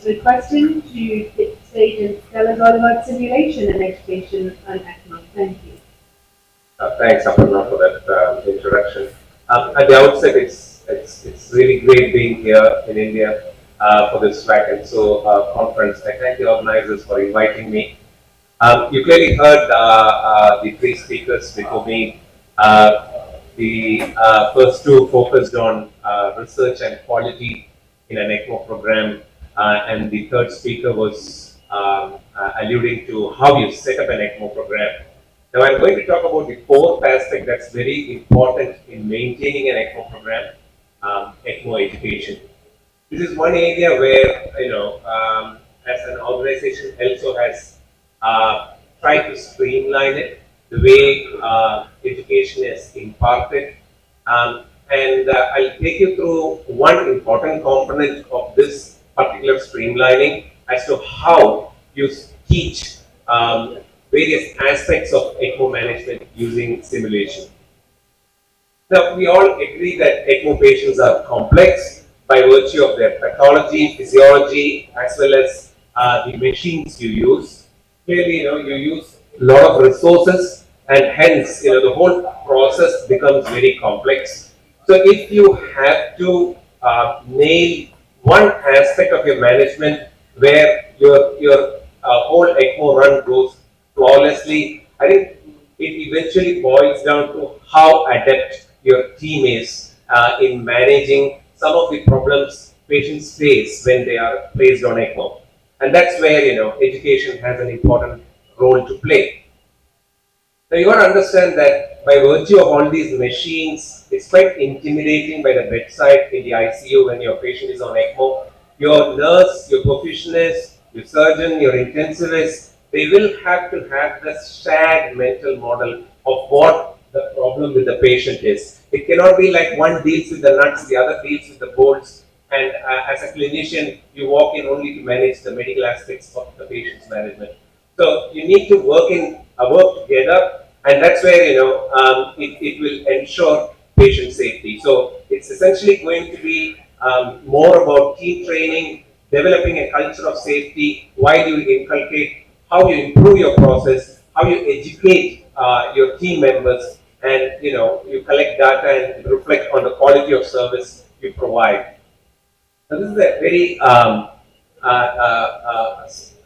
request him to take the stage and tell us all about simulation and education on ECMO. Thank you. Thanks, Aparna, for that introduction. At the outset, it's really great being here in India for this SWAC and so conference. I thank the organizers for inviting me. You clearly heard the three speakers before me. The first two focused on research and quality in an ECMO program, and the third speaker was alluding to how you set up an ECMO program. Now I'm going to talk about the fourth aspect that's very important in maintaining an ECMO program, ECMO education. This is one area where, as an organization also has tried to streamline it, the way education is imparted. And I'll take you through one important component of this particular streamlining as to how you teach various aspects of ECMO management using simulation. Now, we all agree that ECMO patients are complex by virtue of their pathology, physiology, as well as the machines you use. Clearly, you use a lot of resources, and hence, the whole process becomes very complex. So, if you have to nail one aspect of your management where your whole ECMO run goes flawlessly, I think it eventually boils down to how adept your team is in managing some of the problems patients face when they are placed on ECMO. And that's where, education has an important role to play. Now you got to understand that by virtue of all these machines, it's quite intimidating by the bedside in the ICU when your patient is on ECMO. Your nurse, your perfusionist, your surgeon, your intensivist, they will have to have the shared mental model of what the problem with the patient is. It cannot be like one deals with the nuts, the other deals with the bolts, and as a clinician, you walk in only to manage the medical aspects of the patient's management. So you need to work together, and that's where it will ensure patient safety. So it's essentially going to be more about team training, developing a culture of safety while you inculcate how you improve your process, how you educate your team members, and you collect data and reflect on the quality of service you provide. Now this is a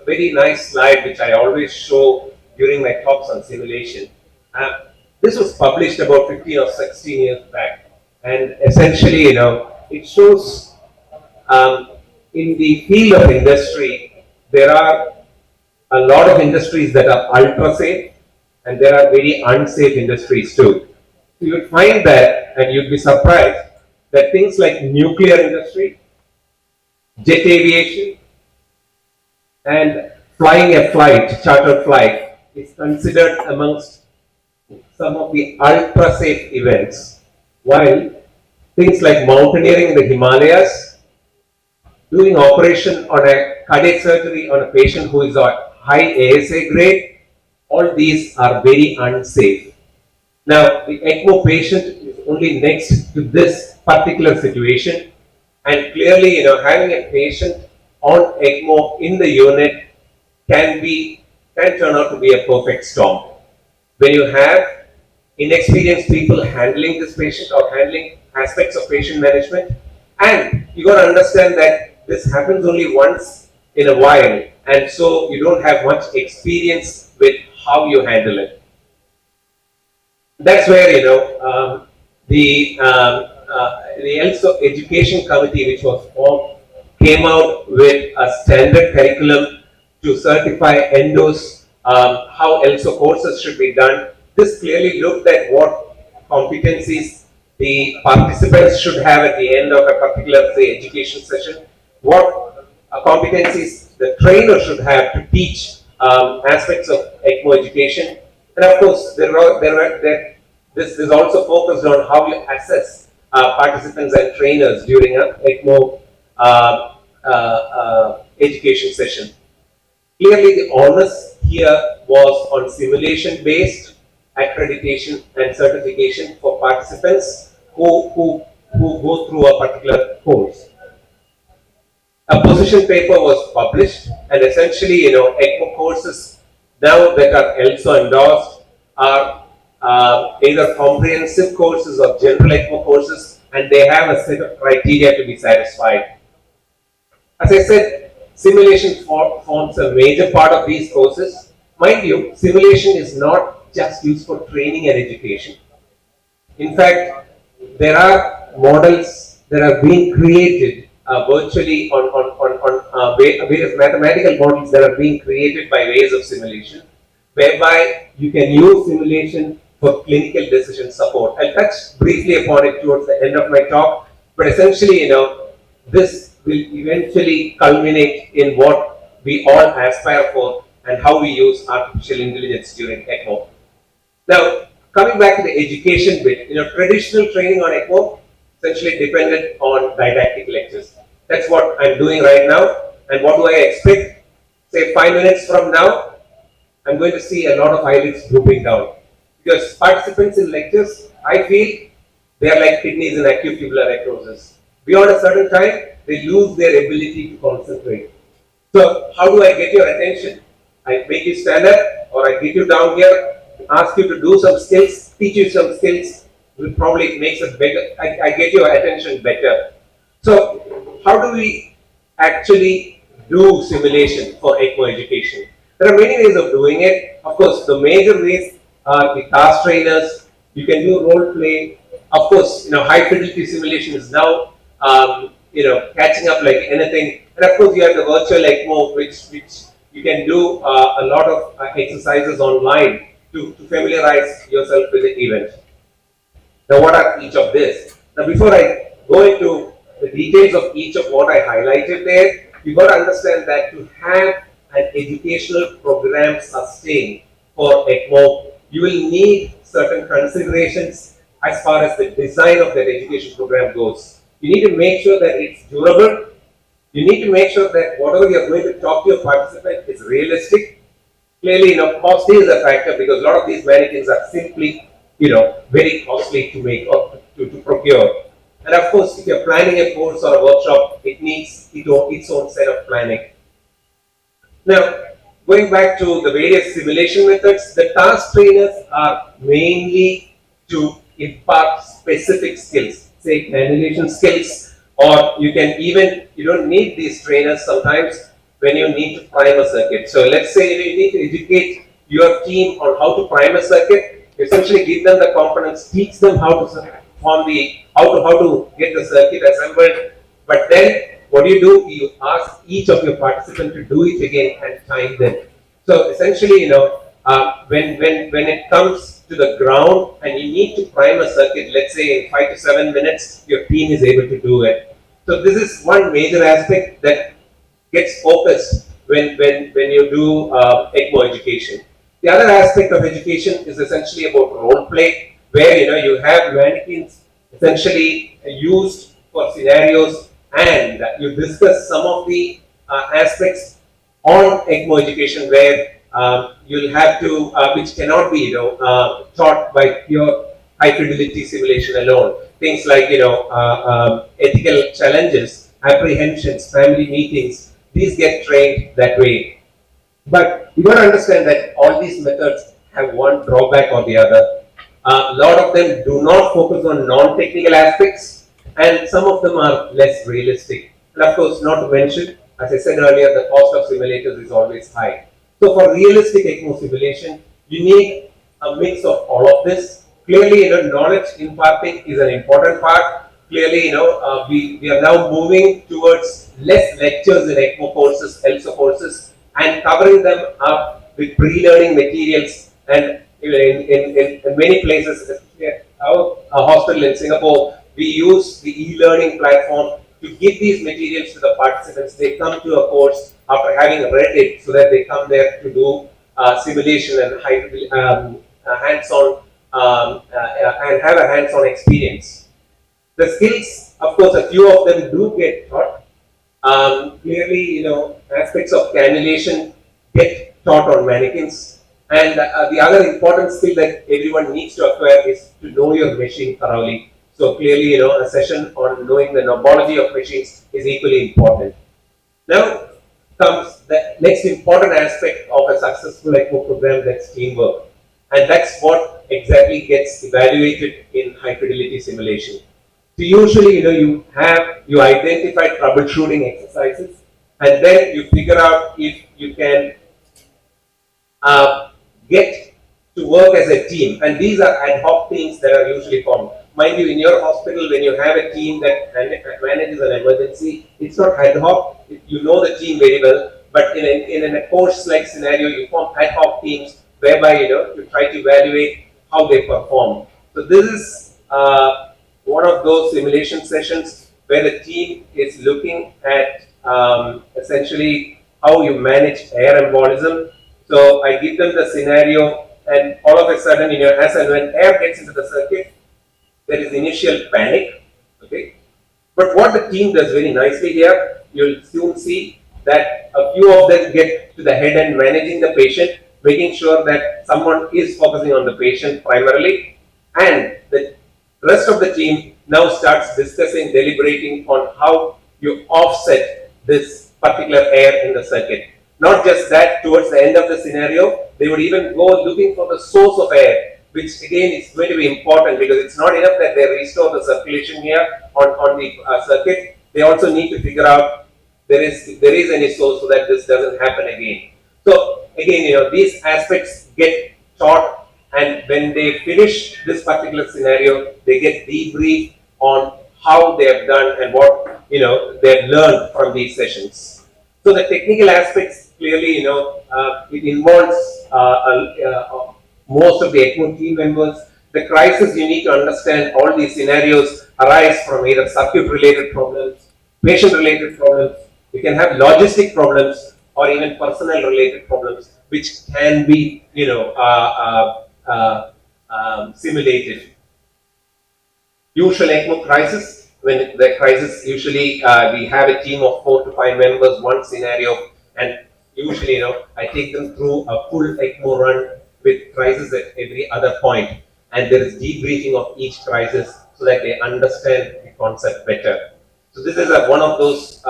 very nice slide which I always show during my talks on simulation. This was published about 15 or 16 years back, and essentially, it shows in the field of industry, there are a lot of industries that are ultra safe, and there are very unsafe industries too. So you'd find that, and you'd be surprised, that things like nuclear industry, jet aviation, and flying a flight, chartered flight, is considered amongst some of the ultra safe events, while things like mountaineering in the Himalayas, doing operation on a cardiac surgery on a patient who is on high ASA grade, all these are very unsafe. Now, the ECMO patient is only next to this particular situation, and clearly, having a patient on ECMO in the unit can turn out to be a perfect storm. When you have inexperienced people handling this patient or handling aspects of patient management, and you got to understand that this happens only once in a while, and so you don't have much experience with how you handle it. That's where the ELSO Education Committee, which was formed, came out with a standard curriculum to certify endos how ELSO courses should be done. This clearly looked at what competencies the participants should have at the end of a particular, say, education session, what competencies the trainer should have to teach aspects of ECMO education, and of course, this is also focused on how you assess participants and trainers during an ECMO education session. Clearly, the onus here was on simulation-based accreditation and certification for participants who go through a particular course. A position paper was published, and essentially, ECMO courses now that are ELSO endorsed are either comprehensive courses or general ECMO courses, and they have a set of criteria to be satisfied. As I said, simulation forms a major part of these courses. Mind you, simulation is not just used for training and education. In fact, there are models that are being created virtually on various mathematical models that are being created by ways of simulation, whereby you can use simulation for clinical decision support. I'll touch briefly upon it towards the end of my talk, but essentially, this will eventually culminate in what we all aspire for and how we use artificial intelligence during ECMO. Now, coming back to the education bit, traditional training on ECMO essentially depended on didactic lectures. That's what I'm doing right now. And what do I expect? Say 5 minutes from now, I'm going to see a lot of eyelids drooping down. Because participants in lectures, I feel they are like kidneys in acute tubular necrosis. Beyond a certain time, they lose their ability to concentrate. So, how do I get your attention? I make you stand up, or I get you down here, ask you to do some skills, teach you some skills, which probably makes us better. I get your attention better. So, how do we actually do simulation for ECMO education? There are many ways of doing it. Of course, the major ways are the task trainers. You can do role play. Of course, high fidelity simulation is now catching up like anything. And of course, you have the virtual ECMO, which you can do a lot of exercises online to familiarize yourself with the event. Now, what are each of this? Now, before I go into the details of each of what I highlighted there, you got to understand that to have an educational program sustained for ECMO, you will need certain considerations as far as the design of that education program goes. You need to make sure that it's durable. You need to make sure that whatever you're going to talk to your participant is realistic. Clearly, cost is a factor because a lot of these mannequins are simply, very costly to make or to procure. And of course, if you're planning a course or a workshop, it needs its own set of planning. Now, going back to the various simulation methods, the task trainers are mainly to impart specific skills, say cannulation skills, or you don't need these trainers sometimes when you need to prime a circuit. So let's say you need to educate your team on how to prime a circuit, essentially give them the components, teach them how to how to get the circuit assembled, but then what do? You ask each of your participants to do it again and time them. So essentially, when it comes to the ground and you need to prime a circuit, let's say in 5 to 7 minutes, your team is able to do it. So this is one major aspect that gets focused when you do ECMO education. The other aspect of education is essentially about role play, where you have mannequins essentially used for scenarios, and you discuss some of the aspects on ECMO education where you'll have to, which cannot be taught by pure high fidelity simulation alone. Things like ethical challenges, apprehensions, family meetings. These get trained that way. But you got to understand that all these methods have one drawback or the other. A lot of them do not focus on non-technical aspects, and some of them are less realistic. And of course, not to mention, as I said earlier, the cost of simulators is always high. So for realistic ECMO simulation, you need a mix of all of this. Clearly, knowledge imparting is an important part. Clearly, we are now moving towards less lectures in ECMO courses, ELSO courses, and covering them up with pre-learning materials. And in many places, our hospital in Singapore, we use the e-learning platform to give these materials to the participants. They come to a course after having read it, so that they come there to do simulation and hands-on and have a hands-on experience. The skills, of course, a few of them do get taught. Clearly, aspects of cannulation get taught on mannequins. And the other important skill that everyone needs to acquire is to know your machine thoroughly. So clearly, a session on knowing the knowledge of machines is equally important. Now comes the next important aspect of a successful ECMO program, that's teamwork. And that's what exactly gets evaluated in high fidelity simulation. So usually, you identify troubleshooting exercises, and then you figure out if you can get to work as a team. And these are ad hoc teams that are usually formed. Mind you, in your hospital, when you have a team that manages an emergency, it's not ad hoc. You know the team very well, but in a course-like scenario, you form ad hoc teams whereby you try to evaluate how they perform. So this is one of those simulation sessions where the team is looking at essentially how you manage air embolism. So I give them the scenario, and all of a sudden, as and when air gets into the circuit, there is initial panic. Okay, but what the team does very nicely here, you'll soon see that a few of them get to the head end managing the patient, making sure that someone is focusing on the patient primarily, and the rest of the team now starts discussing, deliberating on how you offset this particular air in the circuit. Not just that, towards the end of the scenario, they would even go looking for the source of air, which again is going to be important because it's not enough that they restore the circulation here on the circuit. They also need to figure out there is any source so that this doesn't happen again. So again, these aspects get taught, and when they finish this particular scenario, they get debriefed on how they have done and what, they have learned from these sessions. So the technical aspects clearly, it involves most of the ECMO team members. The crisis, you need to understand all these scenarios arise from either circuit related problems, patient related problems. You can have logistic problems or even personnel related problems, which can be, simulated. Usual ECMO crisis, when the crisis usually we have a team of 4 to 5 members, one scenario, and usually, I take them through a full ECMO run with crisis at every other point, and there is debriefing of each crisis so that they understand the concept better. So this is one of those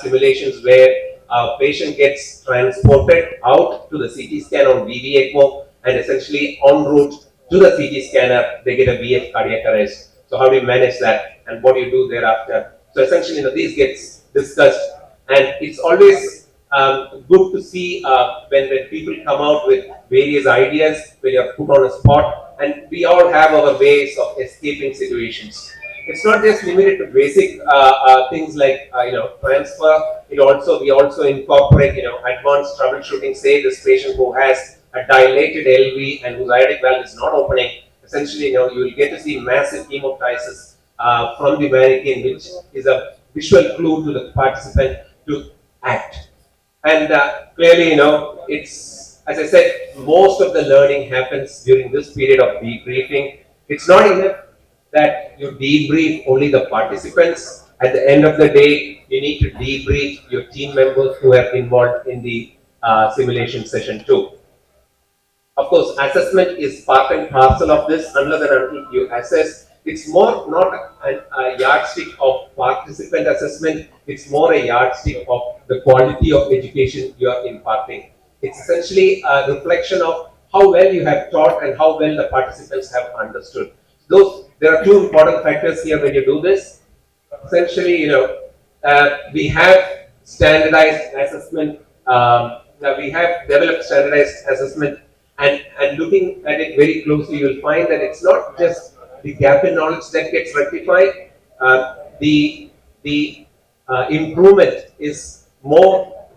simulations where a patient gets transported out to the CT scan on VV ECMO, and essentially en route to the CT scanner, they get a VF cardiac arrest. So how do you manage that, and what do you do thereafter? So essentially, these gets discussed, and it's always good to see when people come out with various ideas, when you're put on a spot, and we all have our ways of escaping situations. It's not just limited to basic things like transfer. We also incorporate advanced troubleshooting. Say this patient who has a dilated LV and whose aortic valve is not opening. Essentially, you will get to see massive hemoptysis from the mannequin, which is a visual clue to the participant to act. And clearly, it's, as I said, most of the learning happens during this period of debriefing. It's not enough that you debrief only the participants. At the end of the day, you need to debrief your team members who are involved in the simulation session too. Of course, assessment is part and parcel of this. Unless and until you assess, it's more not a yardstick of participant assessment. It's more a yardstick of the quality of education you are imparting. It's essentially a reflection of how well you have taught and how well the participants have understood. There are two important factors here when you do this. Essentially, we have standardized assessment. We have developed standardized assessment, and looking at it very closely, you will find that it's not just the gap in knowledge that gets rectified. The improvement is more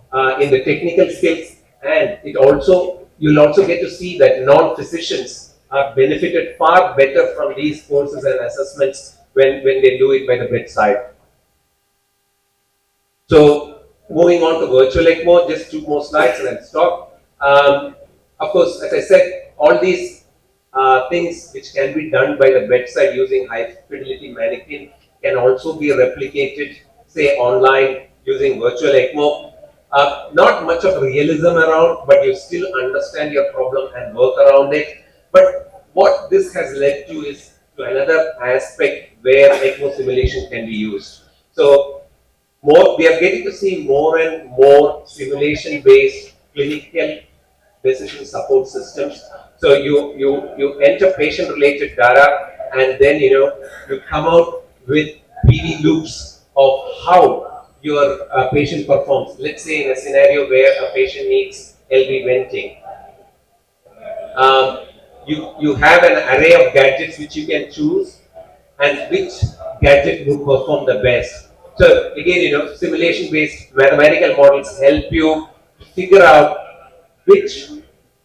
in the technical skills, and you'll also get to see that non-physicians are benefited far better from these courses and assessments when they do it by the bedside. So moving on to virtual ECMO, just 2 more slides and I'll stop. Of course, as I said, all these things which can be done by the bedside using high fidelity mannequin can also be replicated, say online using virtual ECMO. Not much of realism around, but you still understand your problem and work around it. But what this has led to is to another aspect where ECMO simulation can be used. So we are getting to see more and more simulation-based clinical decision support systems. So you enter patient-related data, and then you come out with PV loops of how your patient performs. Let's say in a scenario where a patient needs LV venting. You have an array of gadgets which you can choose, and which gadget would perform the best. So again, simulation-based mathematical models help you figure out which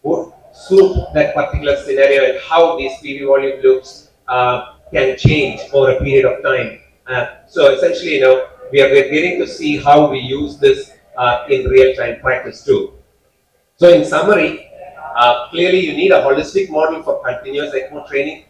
would suit that particular scenario and how these PV volume loops can change over a period of time. So essentially, we are getting to see how we use this in real-time practice too. So in summary, clearly you need a holistic model for continuous ECMO training.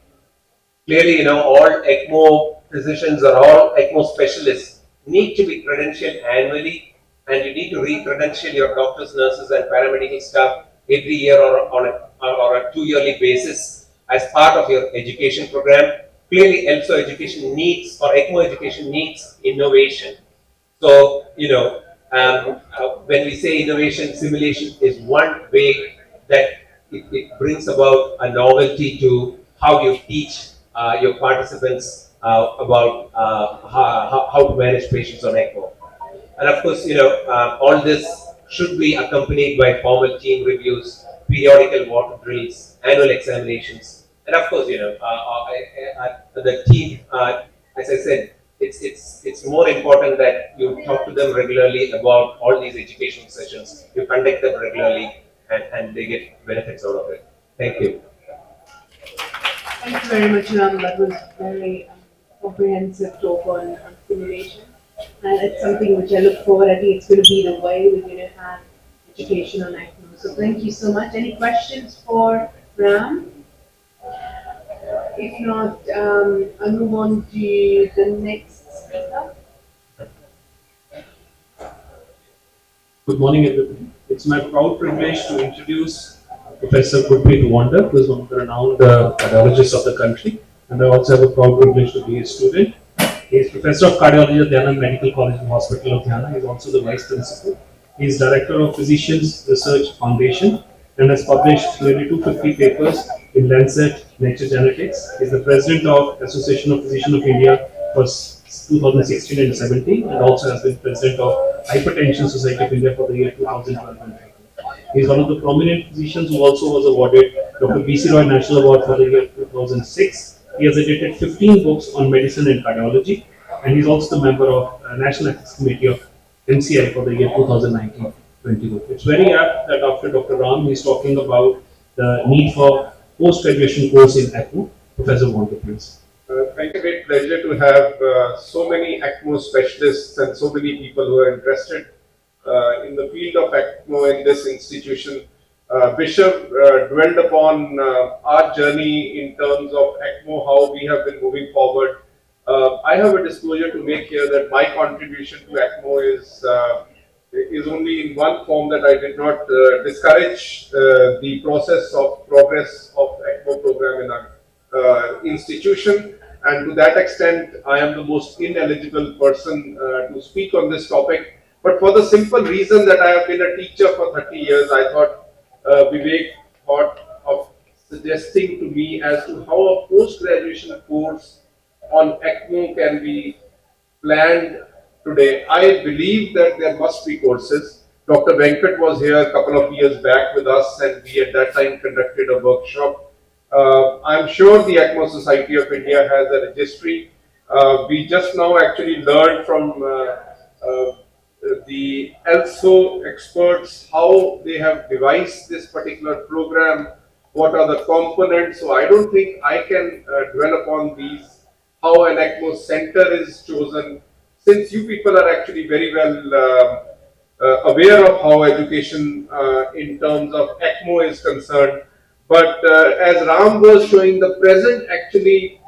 Clearly, all ECMO physicians or all ECMO specialists need to be credentialed annually, and you need to re-credential your doctors, nurses, and paramedical staff every year or on a 2-yearly basis as part of your education program. Clearly, ELSO education needs, or ECMO education needs, innovation. So, when we say innovation, simulation is one way that it brings about a novelty to how you teach your participants about how to manage patients on ECMO. And of course, all this should be accompanied by formal team reviews, periodical water drills, annual examinations, and of course, the team, as I said, it's more important that you talk to them regularly about all these educational sessions. You conduct them regularly, and they get benefits out of it. Thank you. Thank you very much, Ram. That was very comprehensive talk on simulation. And it's something which I look forward. I think it's going to be the way we're going to have education on ECMO. So thank you so much. Any questions for Ram? If not, I'll move on to the next speaker. Good morning, everybody. It's my proud privilege to introduce Professor Gurpreet Wanda, who is one of the renowned cardiologists of the country, and I also have a proud privilege to be a student. He is Professor of Cardiology at Dhyanand Medical College and Hospital of Dhyana. He is also the Vice Principal. He is Director of Physicians Research Foundation and has published nearly 250 papers in Lancet Nature Genetics. He is the President of Association of Physicians of India for 2016 and 17, and also has been President of Hypertension Society of India for the year 2012 and 13. He is one of the prominent physicians who also was awarded Dr. B.C. Roy National Award for the year 2006. He has edited 15 books on medicine and cardiology, and he is also the member of National Ethics Committee of MCI for the year 2019-21. It's very apt that after Dr. Ram, he is talking about the need for post-graduation course in ECMO. Professor Wanda, please. Thank you. Great pleasure to have so many ECMO specialists and so many people who are interested in the field of ECMO in this institution. Bishop dwelled upon our journey in terms of ECMO, how we have been moving forward. I have a disclosure to make here that my contribution to ECMO is only in one form, that I did not discourage the process of progress of ECMO program in our institution. And to that extent, I am the most ineligible person to speak on this topic. But for the simple reason that I have been a teacher for 30 years, I thought Vivek thought of suggesting to me as to how a post-graduation course on ECMO can be planned today. I believe that there must be courses. Dr. Venkat was here a couple of years back with us, and we at that time conducted a workshop. I'm sure the ECMO Society of India has a registry. We just now actually learned from the ELSO experts how they have devised this particular program, what are the components. So I don't think I can dwell upon these, how an ECMO center is chosen, since you people are actually very well aware of how education in terms of ECMO is concerned. But as Ram was showing, the present actually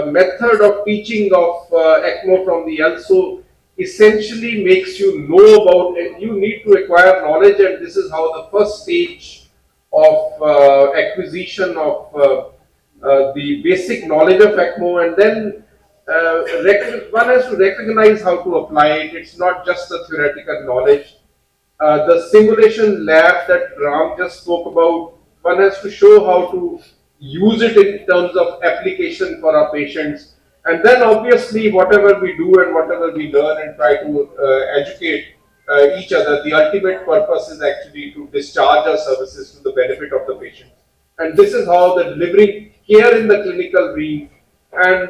method of teaching of ECMO from the ELSO essentially makes you know about it. You need to acquire knowledge, and this is how the first stage of acquisition of the basic knowledge of ECMO, and then one has to recognize how to apply it. It's not just the theoretical knowledge. The simulation lab that Ram just spoke about, one has to show how to use it in terms of application for our patients. And then obviously whatever we do and whatever we learn and try to educate each other, the ultimate purpose is actually to discharge our services to the benefit of the patient. And this is how the delivering care in the clinical realm. And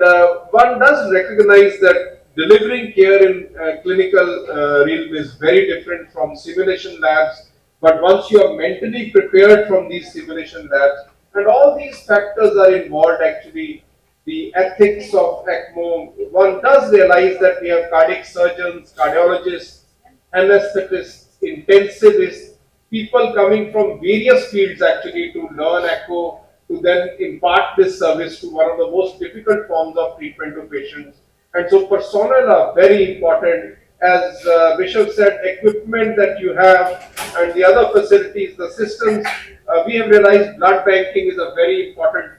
one does recognize that delivering care in clinical realm is very different from simulation labs. But once you are mentally prepared from these simulation labs, and all these factors are involved actually, the ethics of ECMO, one does realize that we have cardiac surgeons, cardiologists, anesthetists, intensivists, people coming from various fields actually to learn ECMO, to then impart this service to one of the most difficult forms of treatment to patients. And so personnel are very important. As Bishop said, equipment that you have and the other facilities, the systems, we have realized blood banking is a very important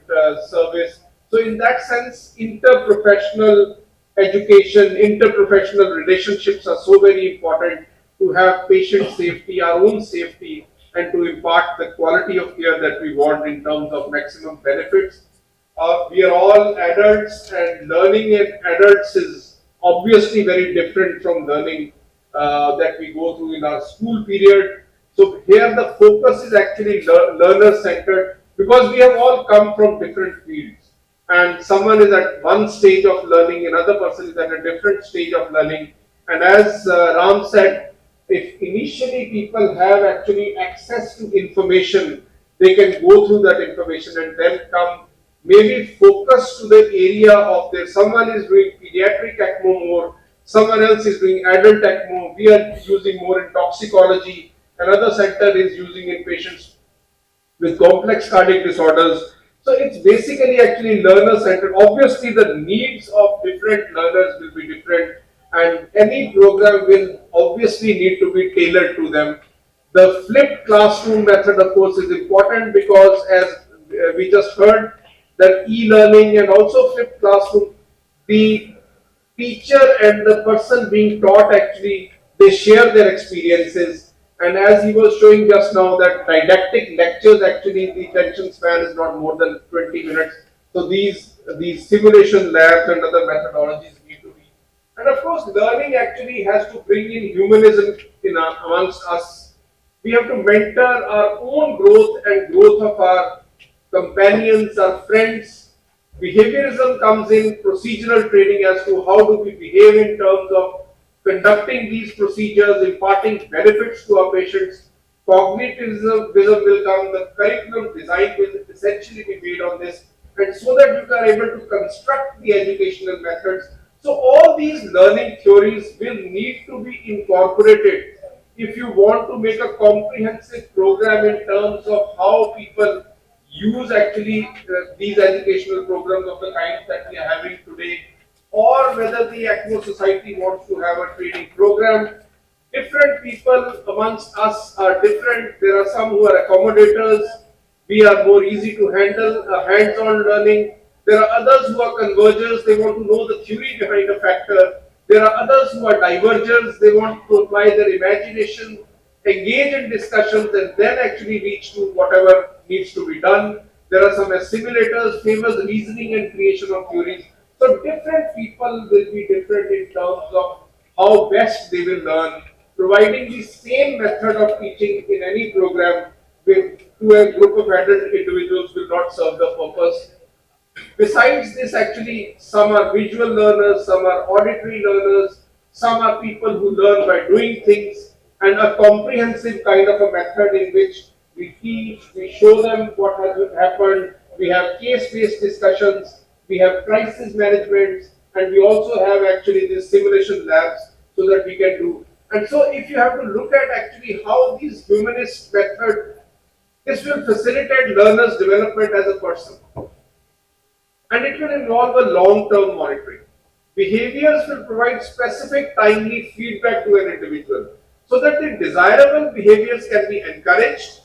service. So in that sense, interprofessional education, interprofessional relationships are so very important to have patient safety, our own safety, and to impart the quality of care that we want in terms of maximum benefits. We are all adults, and learning in adults is obviously very different from learning that we go through in our school period. So here the focus is actually learner centered, because we have all come from different fields. and someone is at one stage of learning, another person is at a different stage of learning. And as Ram said, if initially people have actually access to information, they can go through that information and then come maybe focus to the area of their, someone is doing pediatric ECMO more, someone else is doing adult ECMO, we are using more in toxicology, another center is using in patients with complex cardiac disorders. So it's basically actually learner centered. Obviously, the needs of different learners will be different, and any program will obviously need to be tailored to them. The flipped classroom method, of course, is important because, as we just heard, that e-learning and also flipped classroom, the teacher and the person being taught actually they share their experiences. And as he was showing just now, that didactic lectures actually the attention span is not more than 20 minutes. So these simulation labs and other methodologies need to be. And of course, learning actually has to bring in humanism in amongst us. We have to mentor our own growth and growth of our companions, our friends. Behaviorism comes in procedural training as to how do we behave in terms of conducting these procedures, imparting benefits to our patients. Cognitivism will come, the curriculum design will essentially be made on this, and so that you are able to construct the educational methods. So all these learning theories will need to be incorporated if you want to make a comprehensive program in terms of how people use actually these educational programs of the kind that we are having today, or whether the ECMO Society wants to have a training program. Different people amongst us are different. There are some who are accommodators. We are more easy to handle, hands-on learning. There are others who are convergers. They want to know the theory behind a factor. There are others who are divergers. They want to apply their imagination, engage in discussions, and then actually reach to whatever needs to be done. There are some assimilators, famous reasoning and creation of theories. So different people will be different in terms of how best they will learn. Providing the same method of teaching in any program to a group of adult individuals will not serve the purpose. Besides this, actually, some are visual learners, some are auditory learners, some are people who learn by doing things, and a comprehensive kind of a method in which we teach, we show them what has happened, we have case-based discussions, we have crisis management, and we also have actually these simulation labs so that we can do. And so if you have to look at actually how these humanist method, this will facilitate learners' development as a person. And it will involve a long-term monitoring. Behaviors will provide specific timely feedback to an individual so that the desirable behaviors can be encouraged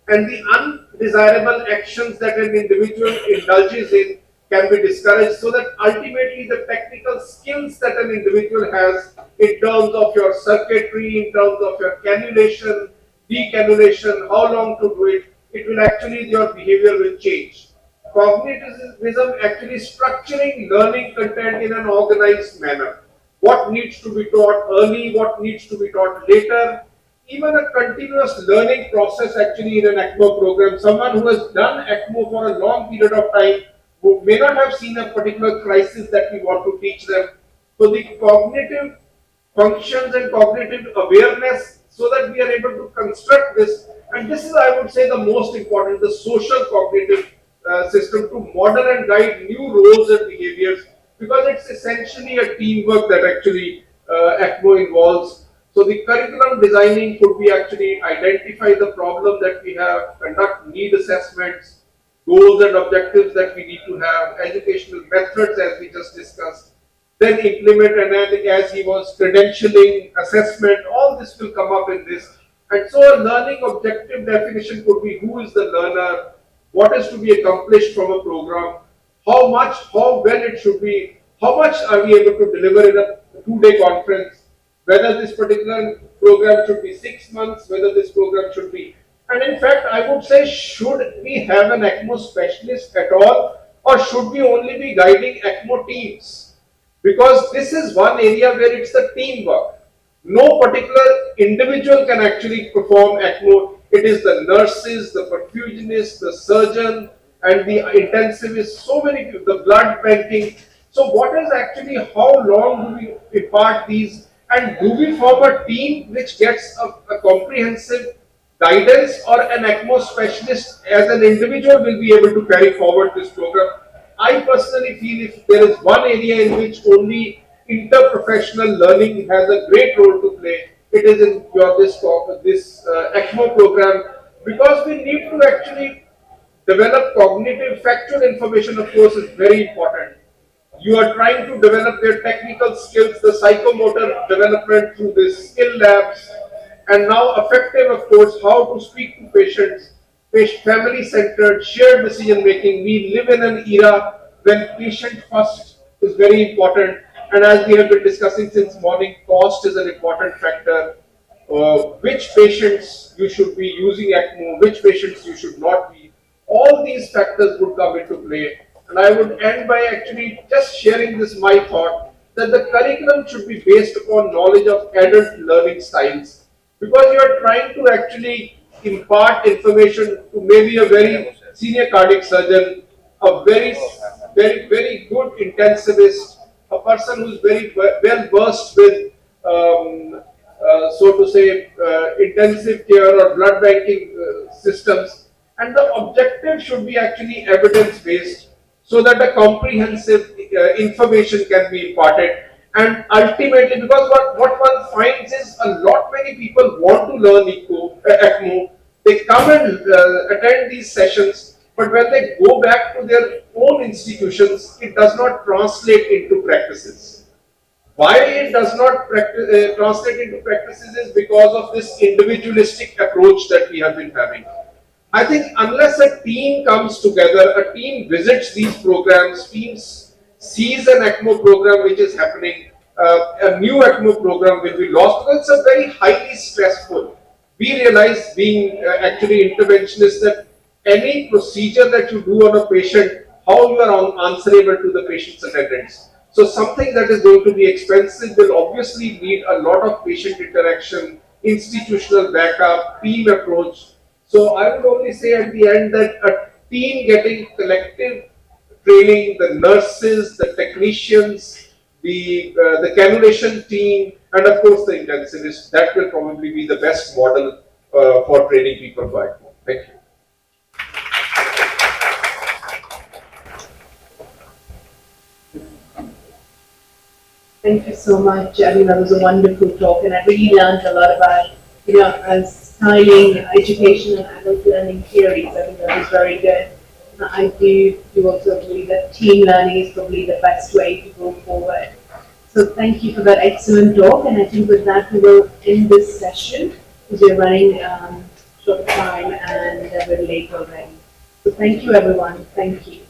and the undesirable actions that an individual indulges in can be discouraged, so that ultimately the technical skills that an individual has in terms of your circuitry, in terms of your cannulation, decannulation, how long to do it, it will actually, your behavior will change. Cognitivism actually structuring learning content in an organized manner. What needs to be taught early, what needs to be taught later, even a continuous learning process actually in an ECMO program. Someone who has done ECMO for a long period of time who may not have seen a particular crisis that we want to teach them. So the cognitive functions and cognitive awareness, so that we are able to construct this. And this is, I would say, the most important, the social cognitive system to model and guide new roles and behaviors, because it's essentially a teamwork that actually ECMO involves. So the curriculum designing could be actually identify the problem that we have, conduct need assessments, goals and objectives that we need to have, educational methods as we just discussed, then implement, and then as he was credentialing, assessment, all this will come up in this. And so a learning objective definition could be who is the learner, what is to be accomplished from a program, how much, how well it should be, how much are we able to deliver in a 2-day conference, whether this particular program should be 6 months, whether this program should be. And in fact, I would say, should we have an ECMO specialist at all, or should we only be guiding ECMO teams? Because this is one area where it's the teamwork. No particular individual can actually perform ECMO. It is the nurses, the perfusionists, the surgeon, and the intensive is so many people, the blood banking. So what is actually, how long do we impart these, and do we form a team which gets a comprehensive guidance, or an ECMO specialist as an individual will be able to carry forward this program? I personally feel if there is one area in which only interprofessional learning has a great role to play, it is in this ECMO program, because we need to actually develop cognitive factual information, of course, is very important. You are trying to develop their technical skills, the psychomotor development through these skill labs, and now effective, of course, how to speak to patients, family-centered, shared decision-making. We live in an era when patient first is very important, and as we have been discussing since morning, cost is an important factor. Which patients you should be using ECMO, which patients you should not be. All these factors would come into play. And I would end by actually just sharing this my thought, that the curriculum should be based upon knowledge of adult learning styles, because you are trying to actually impart information to maybe a very senior cardiac surgeon, a very good intensivist, a person who is very well versed with so to say intensive care or blood banking systems, and the objective should be actually evidence based, so that a comprehensive information can be imparted. And ultimately, because what one finds is many people want to learn ECMO, they come and attend these sessions, but when they go back to their own institutions, it does not translate into practices. Why it does not translate into practices is because of this individualistic approach that we have been having. I think unless a team comes together, a team visits these programs, teams sees an ECMO program which is happening, a new ECMO program will be lost, because it's a very highly stressful. We realize, being actually interventionists, that any procedure that you do on a patient, how you are answerable to the patient's attendants. So something that is going to be expensive will obviously need a lot of patient interaction, institutional backup, team approach. So I would only say at the end that a team getting collective training, the nurses, the technicians, the cannulation team, and of course the intensivists, that will probably be the best model for training people for ECMO. Thank you. Thank you so much. I think that was a wonderful talk, and I really learned a lot about, as styling, education, and adult learning theories. I think that was very good. I do also believe that team learning is probably the best way to go forward. So thank you for that excellent talk, and I think with that we will end this session, because we're running short of time and we're late already. So thank you everyone. Thank you.